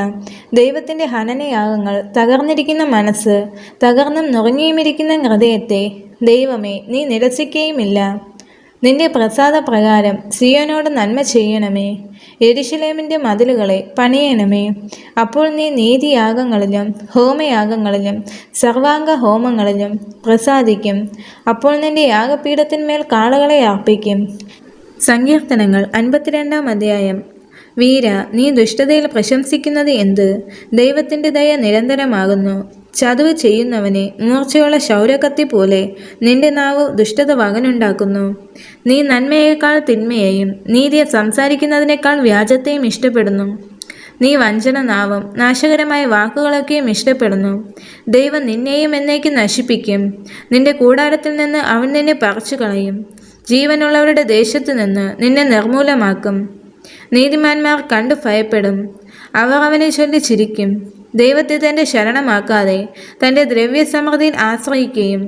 ദൈവത്തിൻ്റെ ഹനനയാഗങ്ങൾ തകർന്നിരിക്കുന്ന മനസ്സ്, തകർന്നും നുറങ്ങിയുമിരിക്കുന്ന ഹൃദയത്തെ ദൈവമേ നീ നിരസിക്കുകയുമില്ല. നിന്റെ പ്രസാദപ്രകാരം സിയോനോട് നന്മ ചെയ്യണമേ. യെരുശലേമിൻ്റെ മതിലുകളെ പണിയണമേ. അപ്പോൾ നീ നീതിയാഗങ്ങളിലും ഹോമയാഗങ്ങളിലും സർവാംഗ ഹോമങ്ങളിലും പ്രസാദിക്കും. അപ്പോൾ നിന്റെ യാഗപീഠത്തിന്മേൽ കാളകളെ അർപ്പിക്കും. സങ്കീർത്തനങ്ങൾ 52 അധ്യായം. വീര, നീ ദുഷ്ടതയിൽ പ്രശംസിക്കുന്നത് എന്ത്? ദൈവത്തിൻ്റെ ദയ നിരന്തരമാകുന്നു. ചതുവ് ചെയ്യുന്നവനെ മൂർച്ചയുള്ള ശൗരകത്തി പോലെ നിന്റെ നാവ് ദുഷ്ടത വകനുണ്ടാക്കുന്നു. നീ നന്മയേക്കാൾ തിന്മയെയും നീതിയെ സംസാരിക്കുന്നതിനേക്കാൾ വ്യാജത്തെയും ഇഷ്ടപ്പെടുന്നു. നീ വഞ്ചന നാവും നാശകരമായ വാക്കുകളൊക്കെയും ഇഷ്ടപ്പെടുന്നു. ദൈവം നിന്നെയും എന്നേക്കും നശിപ്പിക്കും. നിന്റെ കൂടാരത്തിൽ നിന്ന് അവൻ നിന്നെ പറിച്ചു കളയും. ജീവനുള്ളവരുടെ ദേശത്തു നിന്ന് നിന്നെ നിർമൂലമാക്കും. നീതിമാന്മാർ കണ്ടു ഭയപ്പെടും. അവർ അവനെ ചൊല്ലി ചിരിക്കും. ദൈവത്തെ തൻ്റെ ശരണമാക്കാതെ തൻ്റെ ദ്രവ്യസമൃദ്ധിയിൽ ആശ്രയിക്കുകയും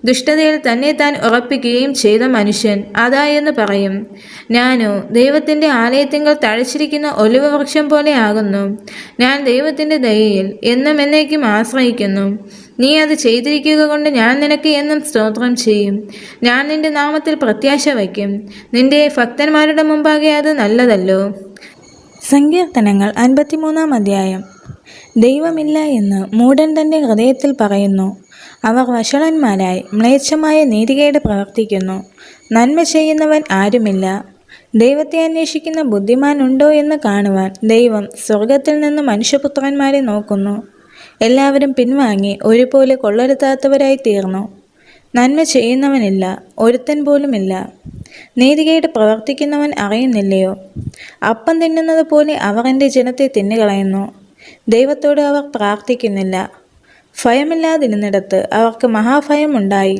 ദുഷ്ടതയിൽ തന്നെ താൻ ഉറപ്പിക്കുകയും ചെയ്ത മനുഷ്യൻ അതായെന്ന് പറയും. ഞാനോ ദൈവത്തിൻ്റെ ആലയത്തിങ്കൽ തഴച്ചിരിക്കുന്ന ഒലിവ് വൃക്ഷം പോലെ ആകുന്നു. ഞാൻ ദൈവത്തിൻ്റെ ദയയിൽ എന്നും എന്നേക്കും ആശ്രയിക്കുന്നു. നീ അത് ചെയ്തിരിക്കുക കൊണ്ട് ഞാൻ നിനക്ക് എന്നും സ്തോത്രം ചെയ്യും. ഞാൻ നിന്റെ നാമത്തിൽ പ്രത്യാശ വയ്ക്കും. നിന്റെ ഭക്തന്മാരുടെ മുമ്പാകെ അത് നല്ലതല്ലോ. സങ്കീർത്തനങ്ങൾ 53 അധ്യായം. ദൈവമില്ല എന്ന് മൂഢൻ തൻ്റെ ഹൃദയത്തിൽ പറയുന്നു. അവർ വഷളന്മാരായി മ്ലേച്ഛമായ നീതികേട് പ്രവർത്തിക്കുന്നു. നന്മ ചെയ്യുന്നവൻ ആരുമില്ല. ദൈവത്തെ അന്വേഷിക്കുന്ന ബുദ്ധിമാൻ ഉണ്ടോ എന്ന് കാണുവാൻ ദൈവം സ്വർഗത്തിൽ നിന്ന് മനുഷ്യപുത്രന്മാരെ നോക്കുന്നു. എല്ലാവരും പിൻവാങ്ങി ഒരുപോലെ കൊള്ളരുതാത്തവരായി തീർന്നു. നന്മ ചെയ്യുന്നവനില്ല, ഒരുത്തൻ പോലുമില്ല. നീതികേട് പ്രവർത്തിക്കുന്നവൻ അറിയുന്നില്ലയോ? അപ്പം തിന്നുന്നത് പോലെ അവർ എൻ്റെ ജനത്തെ തിന്നുകളയുന്നു. ദൈവത്തോട് അവർ പ്രാർത്ഥിക്കുന്നില്ല. ഭയമില്ലാതിരുന്നിടത്ത് അവർക്ക് മഹാഭയമുണ്ടായി.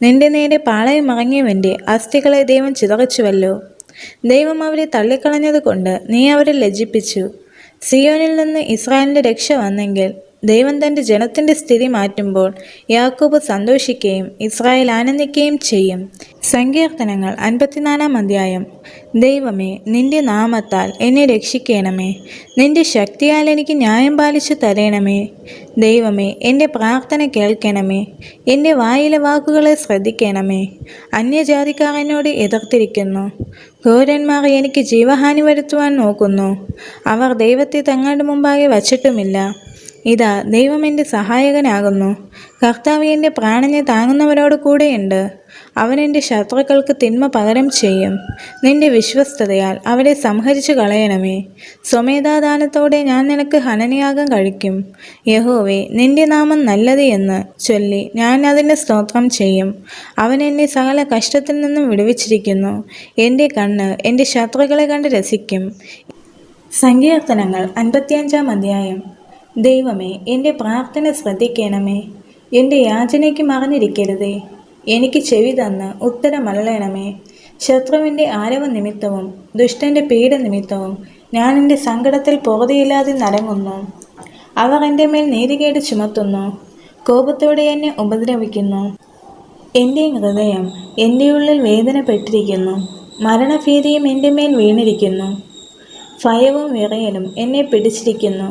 നിന്റെ നേരെ പാളയമിറങ്ങിയവൻ്റെ അസ്ഥികളെ ദൈവം ചിതറിച്ചുവല്ലോ. ദൈവം അവരെ തള്ളിക്കളഞ്ഞതുകൊണ്ട് നീ അവരെ ലജ്ജിപ്പിച്ചു. സിയോനിൽ നിന്ന് ഇസ്രായേലിൻ്റെ രക്ഷ വന്നെങ്കിൽ, ദൈവം തൻ്റെ ജനത്തിൻ്റെ സ്ഥിതി മാറ്റുമ്പോൾ യാക്കോബ് സന്തോഷിക്കുകയും ഇസ്രായേൽ ആനന്ദിക്കുകയും ചെയ്യും. സങ്കീർത്തനങ്ങൾ 54-ാം അധ്യായം. ദൈവമേ, നിന്റെ നാമത്താൽ എന്നെ രക്ഷിക്കണമേ. നിന്റെ ശക്തിയാൽ എനിക്ക് ന്യായം പാലിച്ചു തരണമേ. ദൈവമേ, എൻ്റെ പ്രാർത്ഥന കേൾക്കണമേ. എൻ്റെ വായിലെ വാക്കുകളെ ശ്രദ്ധിക്കണമേ. അന്യജാതിക്കാർ എന്നോട് എതിർത്തിരിക്കുന്നു. ക്രൂരന്മാർ എനിക്ക് ജീവഹാനി വരുത്തുവാൻ നോക്കുന്നു. അവർ ദൈവത്തെ തങ്ങളുടെ മുമ്പാകെ വച്ചിട്ടുമില്ല. ഇതാ, ദൈവം എൻ്റെ സഹായകനാകുന്നു. കർത്താവ് എൻ്റെ പ്രാണനെ താങ്ങുന്നവരോട് കൂടെയുണ്ട്. അവൻ എൻ്റെ ശത്രുക്കൾക്ക് തിന്മ പകരം ചെയ്യും. നിന്റെ വിശ്വസ്തതയാൽ അവരെ സംഹരിച്ചു കളയണമേ. സ്വമേധാദാനത്തോടെ ഞാൻ നിനക്ക് ഹനനയാഗം കഴിക്കും. യഹോവേ, നിന്റെ നാമം നല്ലത് എന്ന് ചൊല്ലി ഞാൻ അതിന് സ്തോത്രം ചെയ്യും. അവൻ എന്നെ സകല കഷ്ടത്തിൽ നിന്നും വിടുവിച്ചിരിക്കുന്നു. എൻ്റെ കണ്ണ് എൻ്റെ ശത്രുക്കളെ കണ്ട് രസിക്കും. സങ്കീർത്തനങ്ങൾ 55-ാം അധ്യായം. ദൈവമേ, എൻ്റെ പ്രാർത്ഥന ശ്രദ്ധിക്കണമേ. എൻ്റെ യാചനയ്ക്ക് മറഞ്ഞിരിക്കരുതേ. എനിക്ക് ചെവി തന്ന് ഉത്തരമരുളണമേ. ശത്രുവിൻ്റെ ആരവ നിമിത്തവും ദുഷ്ടൻ്റെ പീഡ നിമിത്തവും ഞാൻ എൻ്റെ സങ്കടത്തിൽ പൊറുതിയില്ലാതെ നരങ്ങുന്നു. അവർ എൻ്റെ മേൽ നീതികേട് ചുമത്തുന്നു. കോപത്തോടെ എന്നെ ഉപദ്രവിക്കുന്നു. എൻ്റെ ഹൃദയം എൻ്റെ ഉള്ളിൽ വേദനപ്പെട്ടിരിക്കുന്നു. മരണഭീതിയും എൻ്റെ മേൽ വീണിരിക്കുന്നു. ഭയവും വിറയലും എന്നെ പിടിച്ചിരിക്കുന്നു.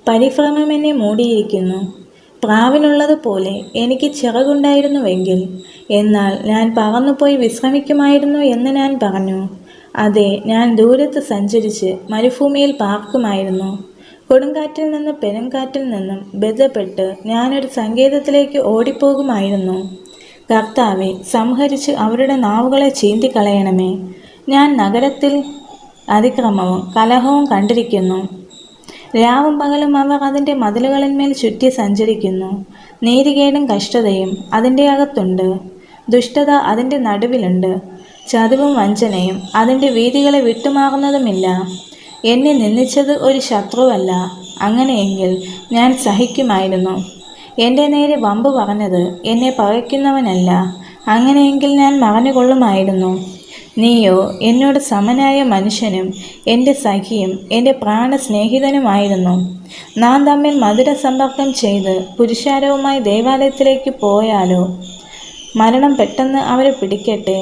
പരിഭ്രമം എന്നെ മൂടിയിരിക്കുന്നു. പ്രാവിനുള്ളതുപോലെ എനിക്ക് ചിറകുണ്ടായിരുന്നുവെങ്കിൽ, എന്നാൽ ഞാൻ പറന്നുപോയി വിശ്രമിക്കുമായിരുന്നു എന്ന് ഞാൻ പറഞ്ഞു. അതെ, ഞാൻ ദൂരത്ത് സഞ്ചരിച്ച് മരുഭൂമിയിൽ പാർക്കുമായിരുന്നു. കൊടുങ്കാറ്റിൽ നിന്നും പെരുങ്കാറ്റിൽ നിന്നും ബന്ധപ്പെട്ട് ഞാനൊരു സങ്കേതത്തിലേക്ക് ഓടിപ്പോകുമായിരുന്നു. കർത്താവെ, സംഹരിച്ച് അവരുടെ നാവുകളെ ചീന്തിക്കളയണമേ. ഞാൻ നഗരത്തിൽ അതിക്രമവും കലഹവും കണ്ടിരിക്കുന്നു. രാവും പകലും അവർ അതിൻ്റെ മതിലുകളിന്മേൽ ചുറ്റി സഞ്ചരിക്കുന്നു. നീതികേടും കഷ്ടതയും അതിൻ്റെ അകത്തുണ്ട്. ദുഷ്ടത അതിൻ്റെ നടുവിലുണ്ട്. ചതിവും വഞ്ചനയും അതിൻ്റെ വീഥികളെ വിട്ടുമാറുന്നതുമില്ല. എന്നെ നിന്ദിച്ചത് ഒരു ശത്രുവല്ല. അങ്ങനെയെങ്കിൽ ഞാൻ സഹിക്കുമായിരുന്നു. എൻ്റെ നേരെ വമ്പ് പറഞ്ഞത് എന്നെ പകയ്ക്കുന്നവനല്ല. അങ്ങനെയെങ്കിൽ ഞാൻ മറഞ്ഞുകൊള്ളുമായിരുന്നു. നീയോ എന്നോട് സമനായ മനുഷ്യനും എൻ്റെ സഖിയും എൻ്റെ പ്രാണസ്നേഹിതനുമായിരുന്നു. നാം തമ്മിൽ മധുര സമ്പർക്കം ചെയ്ത് പുരുഷാരവുമായി ദേവാലയത്തിലേക്ക് പോയാലോ? മരണം പെട്ടെന്ന് അവരെ പിടിക്കട്ടെ.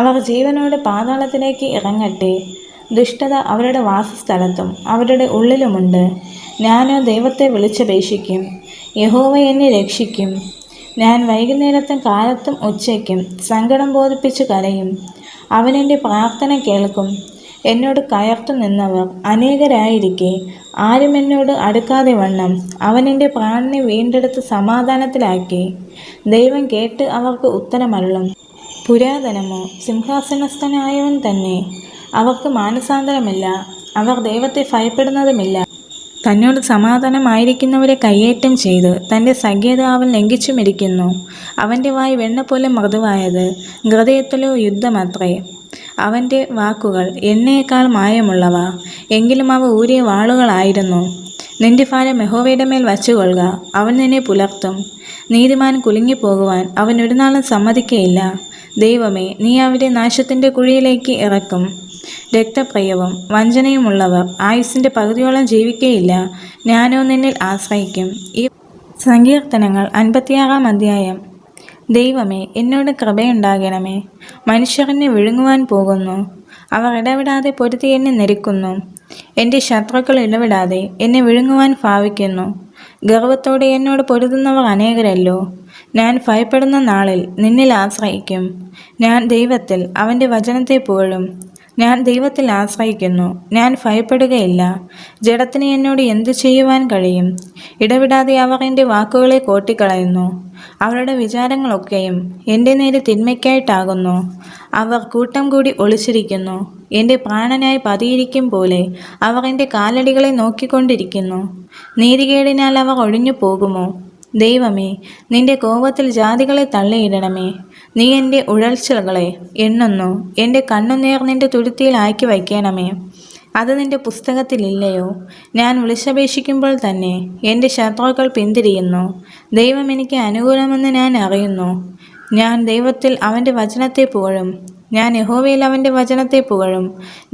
അവർ ജീവനോടെ പാതാളത്തിലേക്ക് ഇറങ്ങട്ടെ. ദുഷ്ടത അവരുടെ വാസസ്ഥലത്തും അവരുടെ ഉള്ളിലുമുണ്ട്. ഞാനോ ദൈവത്തെ വിളിച്ചപേക്ഷിക്കും. യഹോവ എന്നെ രക്ഷിക്കും. ഞാൻ വൈകുന്നേരത്തും കാലത്തും ഉച്ചയ്ക്കും സങ്കടം ബോധിപ്പിച്ചു കരയും. അവൻ എൻ്റെ പ്രാർത്ഥന കേൾക്കും. എന്നോട് കയർത്തു നിന്നവർ അനേകരായിരിക്കെ ആരും എന്നോട് അടുക്കാതെ വണ്ണം അവൻ എൻ്റെ പ്രാണനെ വീണ്ടെടുത്ത് സമാധാനത്തിലാക്കി. ദൈവം കേട്ട് അവർക്ക് ഉത്തരമരുളും. പുരാതനമോ സിംഹാസനസ്ഥനായവൻ തന്നെ. അവർക്ക് മാനസാന്തരമില്ല. അവർ ദൈവത്തെ ഭയപ്പെടുന്നതുമില്ല. തന്നോട് സമാധാനമായിരിക്കുന്നവരെ കയ്യേറ്റം ചെയ്ത് തൻ്റെ സഖ്യത അവൻ ലംഘിച്ചുമിരിക്കുന്നു. അവൻ്റെ വായ് വെണ്ണ പോലെ മൃദുവായത്, ഹൃദയത്തിലോ യുദ്ധമത്രേ. അവൻ്റെ വാക്കുകൾ എണ്ണയേക്കാൾ മായമുള്ളവ, എങ്കിലും അവ ഊരിയ വാളുകളായിരുന്നു. നിന്റെ ഭാരം യഹോവയുടെ മേൽ വച്ചുകൊള്ളുക, അവൻ നിന്നെ പുലർത്തും. നീതിമാൻ കുലുങ്ങിപ്പോകുവാൻ അവൻ ഒരു നാളും സമ്മതിക്കയില്ല. ദൈവമേ, നീ അവരെ നാശത്തിൻ്റെ കുഴിയിലേക്ക് ഇറക്കും. രക്തപ്രിയവും വഞ്ചനയുമുള്ളവർ ആയുസ്സിൻ്റെ പകുതിയോളം ജീവിക്കയില്ല. ഞാനോ നിന്നിൽ ആശ്രയിക്കും. ഈ സങ്കീർത്തനങ്ങൾ 56-ാം അധ്യായം. ദൈവമേ, എന്നോട് കൃപയുണ്ടാകണമേ. മനുഷ്യർ എന്നെ വിഴുങ്ങുവാൻ പോകുന്നു. അവർ ഇടവിടാതെ പൊരുതി എന്നെ ഞെരുക്കുന്നു. എൻ്റെ ശത്രുക്കൾ ഇടവിടാതെ എന്നെ വിഴുങ്ങുവാൻ ഭാവിക്കുന്നു. ഗർവത്തോടെ എന്നോട് പൊരുതുന്നവർ അനേകരല്ലോ. ഞാൻ ഭയപ്പെടുന്ന നാളിൽ നിന്നിൽ ആശ്രയിക്കും. ഞാൻ ദൈവത്തിൽ അവൻ്റെ വചനത്തെ പുകഴും. ഞാൻ ദൈവത്തിൽ ആശ്രയിക്കുന്നു. ഞാൻ ഭയപ്പെടുകയില്ല. ജഡത്തിന് എന്നോട് എന്തു ചെയ്യുവാൻ കഴിയും? ഇടവിടാതെ അവർ എൻ്റെ വാക്കുകളെ കോട്ടിക്കളയുന്നു. അവരുടെ വിചാരങ്ങളൊക്കെയും എൻ്റെ നേരെ തിന്മയ്ക്കായിട്ടാകുന്നു. അവർ കൂട്ടം കൂടി ഒളിച്ചിരിക്കുന്നു. എൻ്റെ പ്രാണനായി പതിയിരിക്കും പോലെ അവർ എൻ്റെ കാലടികളെ നോക്കിക്കൊണ്ടിരിക്കുന്നു. നീതികേടിനാൽ അവർ ഒഴിഞ്ഞു പോകുമോ? ദൈവമേ, നിന്റെ കോപത്തിൽ ജാതികളെ തള്ളിയിടണമേ. നീ എൻ്റെ ഉഴൽച്ചകളെ എണ്ണുന്നു. എൻ്റെ കണ്ണുനീർ നിന്റെ തുരുത്തിയിൽ ആക്കി വയ്ക്കണമേ. അത് നിന്റെ പുസ്തകത്തിലില്ലയോ? ഞാൻ വിളിച്ചപേക്ഷിക്കുമ്പോൾ തന്നെ എൻ്റെ ശത്രുക്കൾ പിന്തിരിയുന്നു. ദൈവം എനിക്ക് അനുകൂലമെന്ന് ഞാൻ അറിയുന്നു. ഞാൻ ദൈവത്തിൽ അവൻ്റെ വചനത്തെ പുകഴും. ഞാൻ യഹോവയിൽ അവൻ്റെ വചനത്തെ പുകഴും.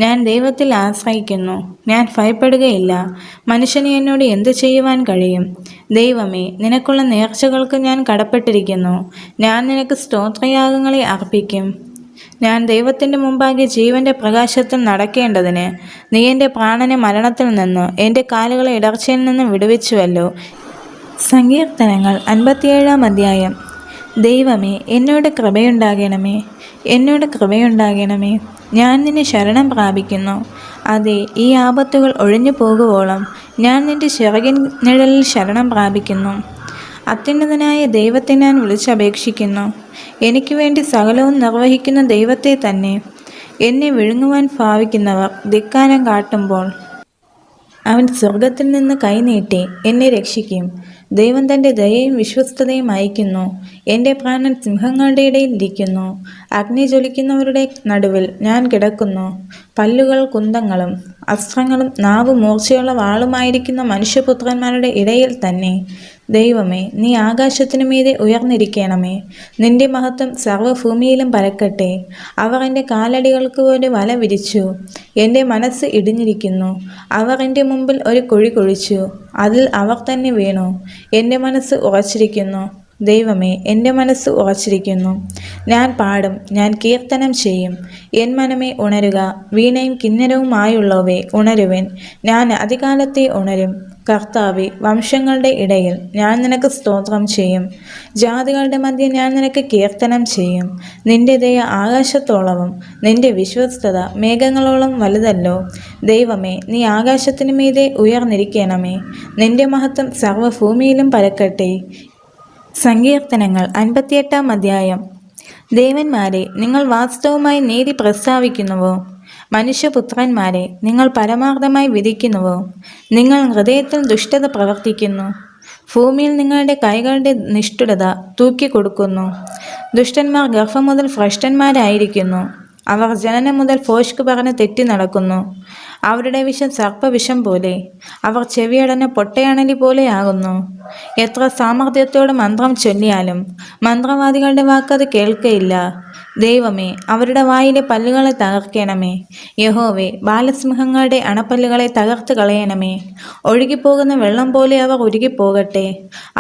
ഞാൻ ദൈവത്തിൽ ആശ്രയിക്കുന്നു. ഞാൻ ഭയപ്പെടുകയില്ല. മനുഷ്യന് എന്നോട് എന്തു ചെയ്യുവാൻ കഴിയും? ദൈവമേ, നിനക്കുള്ള നേർച്ചകൾക്ക് ഞാൻ കടപ്പെട്ടിരിക്കുന്നു. ഞാൻ നിനക്ക് സ്തോത്രയാഗങ്ങളെ അർപ്പിക്കും. ഞാൻ ദൈവത്തിൻ്റെ മുമ്പാകെ ജീവൻ്റെ പ്രകാശത്തിൽ നടക്കേണ്ടതിന് നീ എൻ്റെ പ്രാണനെ മരണത്തിൽ നിന്ന് എൻ്റെ കാലുകളെ ഇടർച്ചയിൽ നിന്ന് വിടുവിച്ചുവല്ലോ. സങ്കീർത്തനങ്ങൾ 57-ാം അധ്യായം. ദൈവമേ, എന്നോട് കൃപയുണ്ടാകണമേ, എന്നോട് കൃപയുണ്ടാകണമേ. ഞാൻ നിന്നെ ശരണം പ്രാപിക്കുന്നു. അതെ, ഈ ആപത്തുകൾ ഒഴിഞ്ഞു പോകുവോളം ഞാൻ നിന്റെ ചിറകിൻ നിഴലിൽ ശരണം പ്രാപിക്കുന്നു. അത്യുന്നതനായ ദൈവത്തെ ഞാൻ വിളിച്ചപേക്ഷിക്കുന്നു. എനിക്ക് വേണ്ടി സകലവും നിർവഹിക്കുന്ന ദൈവത്തെ തന്നെ. എന്നെ വിഴുങ്ങുവാൻ ഭാവിക്കുന്നവർ ധിക്കാരം കാട്ടുമ്പോൾ അവൻ സ്വർഗത്തിൽ നിന്ന് കൈനീട്ടി എന്നെ രക്ഷിക്കും. ദൈവം തൻ്റെ ദയയും വിശ്വസ്തതയും അയക്കുന്നു. എൻ്റെ പ്രാണൻ സിംഹങ്ങളുടെ ഇടയിൽ ഇരിക്കുന്നു. അഗ്നി ജ്വലിക്കുന്നവരുടെ നടുവിൽ ഞാൻ കിടക്കുന്നു. പല്ലുകൾ കുന്തങ്ങളും അസ്ത്രങ്ങളും നാവ് മൂർച്ചയുള്ള വാളുമായിരിക്കുന്ന മനുഷ്യപുത്രന്മാരുടെ ഇടയിൽ തന്നെ. ദൈവമേ, നീ ആകാശത്തിനു മീതെ ഉയർന്നിരിക്കണമേ. നിന്റെ മഹത്വം സർവ്വഭൂമിയിലും പരക്കട്ടെ. അവർ എൻ്റെ കാലടികൾക്ക് ഒരു വല വിരിച്ചു. എൻ്റെ മനസ്സ് ഇടിഞ്ഞിരിക്കുന്നു. അവർ എൻ്റെ മുമ്പിൽ ഒരു കുഴി കുഴിച്ചു. അതിൽ അവർ തന്നെ വീണു. എൻ്റെ മനസ്സ് ഉറച്ചിരിക്കുന്നു. ദൈവമേ, എൻ്റെ മനസ്സ് ഉറച്ചിരിക്കുന്നു. ഞാൻ പാടും, ഞാൻ കീർത്തനം ചെയ്യും. എൻ മനമേ ഉണരുക. വീണയും കിന്നരവുമായുള്ളവേ ഉണരുവിൻ. ഞാൻ അതികാലത്തെ ഉണരും. കർത്താവേ, വംശങ്ങളുടെ ഇടയിൽ ഞാൻ നിനക്ക് സ്തോത്രം ചെയ്യും. ജാതികളുടെ മധ്യേ ഞാൻ നിനക്ക് കീർത്തനം ചെയ്യും. നിന്റെ ദയ ആകാശത്തോളവും നിന്റെ വിശ്വസ്തത മേഘങ്ങളോളം വലുതല്ലോ. ദൈവമേ, നീ ആകാശത്തിനു മീതെ ഉയർന്നിരിക്കണമേ. നിന്റെ മഹത്വം സർവ്വഭൂമിയിലും പരക്കട്ടെ. സങ്കീർത്തനങ്ങൾ 58-ാം അധ്യായം. ദേവന്മാരെ, നിങ്ങൾ വാസ്തവമായി നീതി പ്രസ്താവിക്കുന്നുവോ? മനുഷ്യപുത്രന്മാരെ, നിങ്ങൾ പരമാർത്ഥമായി വിധിക്കുന്നുവോ? നിങ്ങൾ ഹൃദയത്തിൽ ദുഷ്ടത പ്രവർത്തിക്കുന്നു. ഭൂമിയിൽ നിങ്ങളുടെ കൈകളുടെ നിഷ്ഠുരത തൂക്കിക്കൊടുക്കുന്നു. ദുഷ്ടന്മാർ ഗർഭം മുതൽ ഭ്രഷ്ടന്മാരായിരിക്കുന്നു. അവർ ജനനം മുതൽ ഭോഷ്ക് പറഞ്ഞ് തെറ്റി നടക്കുന്നു. അവരുടെ വിഷം സർപ്പവിഷം പോലെ, അവർ ചെവിയടഞ്ഞ പൊട്ടയണലി പോലെ ആകുന്നു. എത്ര സാമർഥ്യത്തോട് മന്ത്രം ചൊല്ലിയാലും മന്ത്രവാദികളുടെ വാക്കത് കേൾക്കയില്ല. ദൈവമേ, അവരുടെ വായിലെ പല്ലുകളെ തകർക്കണമേ. യഹോവേ, ബാലസിംഹങ്ങളുടെ അണപ്പല്ലുകളെ തകർത്ത് കളയണമേ. ഒഴുകിപ്പോകുന്ന വെള്ളം പോലെ അവർ ഉരുകിപ്പോകട്ടെ.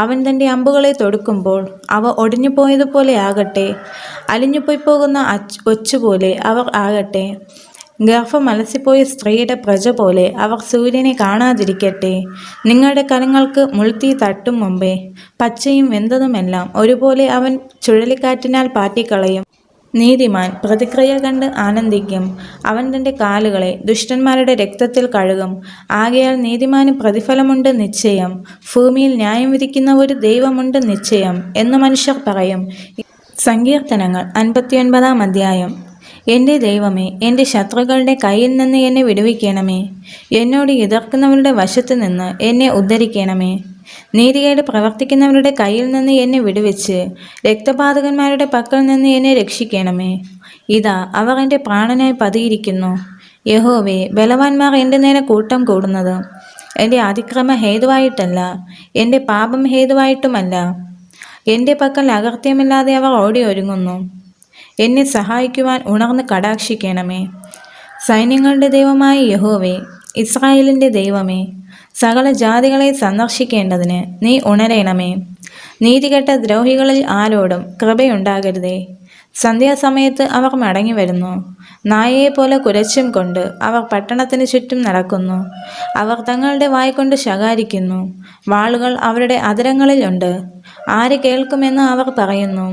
അവൻ തൻ്റെ അമ്പുകളെ തൊടുക്കുമ്പോൾ അവ ഒടിഞ്ഞുപോയതുപോലെ ആകട്ടെ. അലിഞ്ഞുപോയി പോകുന്ന ഒച്ചുപോലെ അവർ ആകട്ടെ. ഗർഭം അലസിപ്പോയ സ്ത്രീയുടെ പ്രജ പോലെ അവർ സൂര്യനെ കാണാതിരിക്കട്ടെ. നിങ്ങളുടെ കരങ്ങൾക്ക് മുൾത്തീ തട്ടും മുമ്പേ പച്ചയും വെന്തതുമെല്ലാം ഒരുപോലെ അവൻ ചുഴലിക്കാറ്റിനാൽ പാറ്റിക്കളയും. നീതിമാൻ പ്രതിക്രിയ കണ്ട് ആനന്ദിക്കും. അവൻ തൻ്റെ കാലുകളെ ദുഷ്ടന്മാരുടെ രക്തത്തിൽ കഴുകും. ആകയാൽ നീതിമാന് പ്രതിഫലമുണ്ട് നിശ്ചയം. ഭൂമിയിൽ ന്യായം വിധിക്കുന്ന ഒരു ദൈവമുണ്ട് നിശ്ചയം എന്ന് മനുഷ്യർ പറയും. സങ്കീർത്തനങ്ങൾ 59-ാം അധ്യായം. എൻ്റെ ദൈവമേ, എൻ്റെ ശത്രുക്കളുടെ കയ്യിൽ നിന്ന് എന്നെ വിടുവിക്കണമേ. എന്നോട് എതിർക്കുന്നവരുടെ വശത്തു നിന്ന് എന്നെ ഉദ്ധരിക്കണമേ. നീതികേട് പ്രവർത്തിക്കുന്നവരുടെ കയ്യിൽ നിന്ന് എന്നെ വിടുവിച്ച് രക്തപാതകന്മാരുടെ പക്കൽ നിന്ന് എന്നെ രക്ഷിക്കണമേ. ഇതാ, അവർ എൻ്റെ പ്രാണനായി പതിയിരിക്കുന്നു. യഹോവേ, ബലവാന്മാർ എൻ്റെ നേരെ കൂട്ടം കൂടുന്നത് എൻ്റെ അതിക്രമ ഹേതുവായിട്ടല്ല, എൻ്റെ പാപം ഹേതുവായിട്ടുമല്ല. എൻ്റെ പക്കൽ അകൃത്യമില്ലാതെ അവർ ഓടി ഒരുങ്ങുന്നു. എന്നെ സഹായിക്കുവാൻ ഉണർന്ന് കടാക്ഷിക്കണമേ. സൈന്യങ്ങളുടെ ദൈവമായ യഹോവേ, ഇസ്രായേലിൻ്റെ ദൈവമേ, സകല ജാതികളെ സന്ദർശിക്കേണ്ടതിന് നീ ഉണരണമേ. നീതികെട്ട ദ്രോഹികളിൽ ആരോടും കൃപയുണ്ടാകരുതേ. സന്ധ്യാസമയത്ത് അവർ മടങ്ങി വരുന്നു. നായയെപ്പോലെ കുരച്ചും കൊണ്ട് അവർ പട്ടണത്തിന് ചുറ്റും നടക്കുന്നു. അവർ തങ്ങളുടെ വായ്കൊണ്ട് ശകാരിക്കുന്നു. വാളുകൾ അവരുടെ അധരങ്ങളിൽ ഉണ്ട്. ആര് കേൾക്കുമെന്ന് അവർ പറയുന്നു.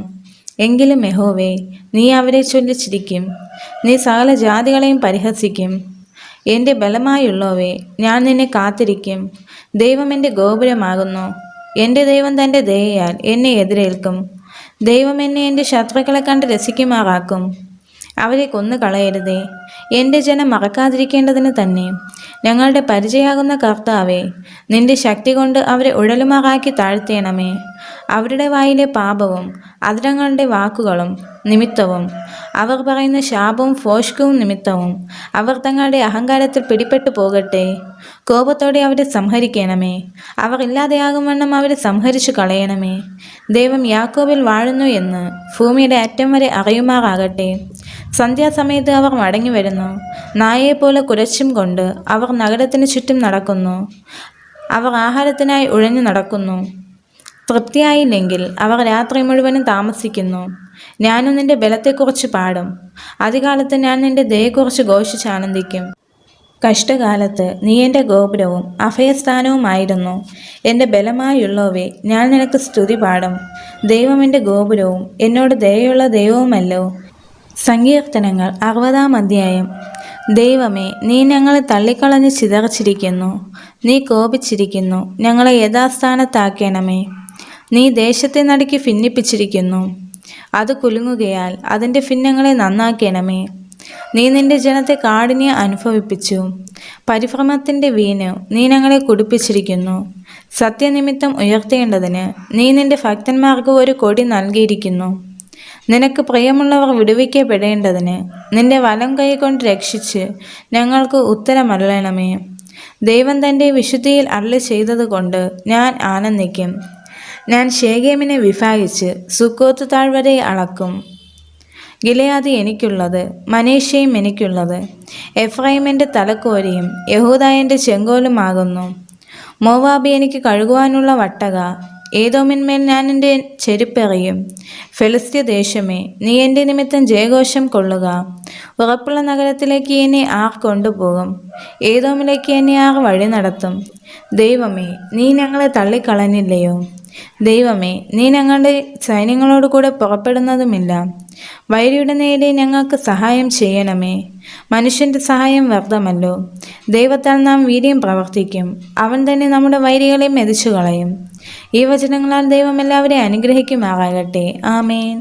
എങ്കിലും യഹോവേ, നീ അവരെ ചൊല്ലി ചിരിക്കും. നീ സകല ജാതികളെയും പരിഹസിക്കും. എൻ്റെ ബലമായുള്ളവേ, ഞാൻ നിന്നെ കാത്തിരിക്കും. ദൈവം എൻ്റെ ഗോപുരമാകുന്നു. എൻ്റെ ദൈവം തൻ്റെ ദയയാൽ എന്നെ എതിരേൽക്കും. ദൈവം എന്നെ എൻ്റെ ശത്രുക്കളെ കണ്ട് രസിക്കുമാറാക്കും. അവരെ കൊന്നുകളയരുതേ. എൻ്റെ ജനം മറക്കാതിരിക്കേണ്ടതിന് തന്നെ. ഞങ്ങളുടെ പരിചയാകുന്ന കർത്താവേ, നിന്റെ ശക്തി കൊണ്ട് അവരെ ഉഴലുമാറാക്കി താഴ്ത്തേണമേ. അവരുടെ വായിലെ പാപവും അധരങ്ങളുടെ വാക്കുകളും നിമിത്തവും അവർ പറയുന്ന ശാപവും ഭോഷ്കവും നിമിത്തവും അവർ തങ്ങളുടെ അഹങ്കാരത്തിൽ പിടിപ്പെട്ടു പോകട്ടെ. കോപത്തോടെ അവരെ സംഹരിക്കണമേ. അവർ ഇല്ലാതെയാകും വണ്ണം അവരെ സംഹരിച്ചു കളയണമേ. ദൈവം യാക്കോബിൽ വാഴുന്നു എന്ന് ഭൂമിയുടെ അറ്റം വരെ അറിയുമാറാകട്ടെ. സന്ധ്യാസമയത്ത് അവർ മടങ്ങി വരുന്നു. നായയെപ്പോലെ കുരച്ചും കൊണ്ട് അവർ നഗരത്തിന് ചുറ്റും നടക്കുന്നു. അവർ ആഹാരത്തിനായി ഉഴഞ്ഞു നടക്കുന്നു. തൃപ്തിയായില്ലെങ്കിൽ അവർ രാത്രി മുഴുവനും താമസിക്കുന്നു. ഞാനും നിന്റെ ബലത്തെക്കുറിച്ച് പാടും. അതികാലത്ത് ഞാൻ നിന്റെ ദയയെക്കുറിച്ച് ഘോഷിച്ചാനന്ദിക്കും. കഷ്ടകാലത്ത് നീ എൻ്റെ ഗോപുരവും അഭയസ്ഥാനവുമായിരുന്നു. എൻ്റെ ബലമായുള്ളവേ, ഞാൻ നിനക്ക് സ്തുതി പാടും. ദൈവം എൻ്റെ ഗോപുരവും എന്നോട് ദയയുള്ള ദൈവവുമല്ലോ. സങ്കീർത്തനങ്ങൾ 60-ാം അധ്യായം. ദൈവമേ, നീ ഞങ്ങളെ തള്ളിക്കളഞ്ഞ് ചിതറിച്ചിരിക്കുന്നു. നീ കോപിച്ചിരിക്കുന്നു. ഞങ്ങളെ യഥാസ്ഥാനത്താക്കണമേ. നീ ദേശത്തെ നടുക്കി ഭിന്നിപ്പിച്ചിരിക്കുന്നു. അത് കുലുങ്ങുകയാൽ അതിൻ്റെ ഭിന്നങ്ങളെ നന്നാക്കണമേ. നീ നിന്റെ ജനത്തെ കാഠിന്യം അനുഭവിപ്പിച്ചു. പരിഭ്രമത്തിൻ്റെ വീഞ്ഞ് നീ ഞങ്ങളെ കുടിപ്പിച്ചിരിക്കുന്നു. സത്യനിമിത്തം ഉയർത്തേണ്ടതിന് നീ നിന്റെ ഭക്തന്മാർക്ക് ഒരു കൊടി നൽകിയിരിക്കുന്നു. നിനക്ക് പ്രിയമുള്ളവർ വിടുവിക്കപ്പെടേണ്ടതിന് നിന്റെ വലം കൈ കൊണ്ട് രക്ഷിച്ച് ഞങ്ങൾക്ക് ഉത്തരമരുളണമേ. ദൈവം തൻ്റെ വിശുദ്ധിയിൽ അരുളി ചെയ്തതുകൊണ്ട് ഞാൻ ആനന്ദിക്കും. ഞാൻ ശേഖേമിനെ വിഭാഗിച്ച് സുക്കോത്ത് താഴ്വരെ അളക്കും. ഗിലെയാദ് എനിക്കുള്ളത്, മനേഷ്യയും എനിക്കുള്ളത്. എഫ്രൈം എൻ്റെ തലക്കോരിയും യഹൂദ എൻ്റെ ചെങ്കോലുമാകുന്നു. മോവാബ് എനിക്ക് കഴുകുവാനുള്ള വട്ടക. ഏദോമിന്മേൽ ഞാൻ എൻ്റെ ചെരുപ്പെറിയും. ഫെലിസ്ത്യ ദേശമേ, നീ എൻ്റെ നിമിത്തം ജയഘോഷം കൊള്ളുക. ഉറപ്പുള്ള നഗരത്തിലേക്ക് എന്നെ ആർ കൊണ്ടുപോകും? ഏദോമിലേക്ക് എന്നെ ആർ വഴി നടത്തും? ദൈവമേ, നീ ഞങ്ങളെ തള്ളിക്കളഞ്ഞില്ലയോ? ദൈവമേ, നീ ഞങ്ങളുടെ സൈന്യങ്ങളോട് കൂടെ പുറപ്പെടുന്നതുമില്ല. വൈരിയുടെ നേരെ ഞങ്ങൾക്ക് സഹായം ചെയ്യണമേ. മനുഷ്യൻ്റെ സഹായം വ്യർത്ഥമല്ലോ. ദൈവത്താൽ നാം വീര്യം പ്രവർത്തിക്കും. അവൻ തന്നെ നമ്മുടെ വൈരികളെ മെതിച്ചു കളയും. ഈ വചനങ്ങളാൽ ദൈവം എല്ലാവരെയും അനുഗ്രഹിക്കുമാറാകട്ടെ. ആമേൻ.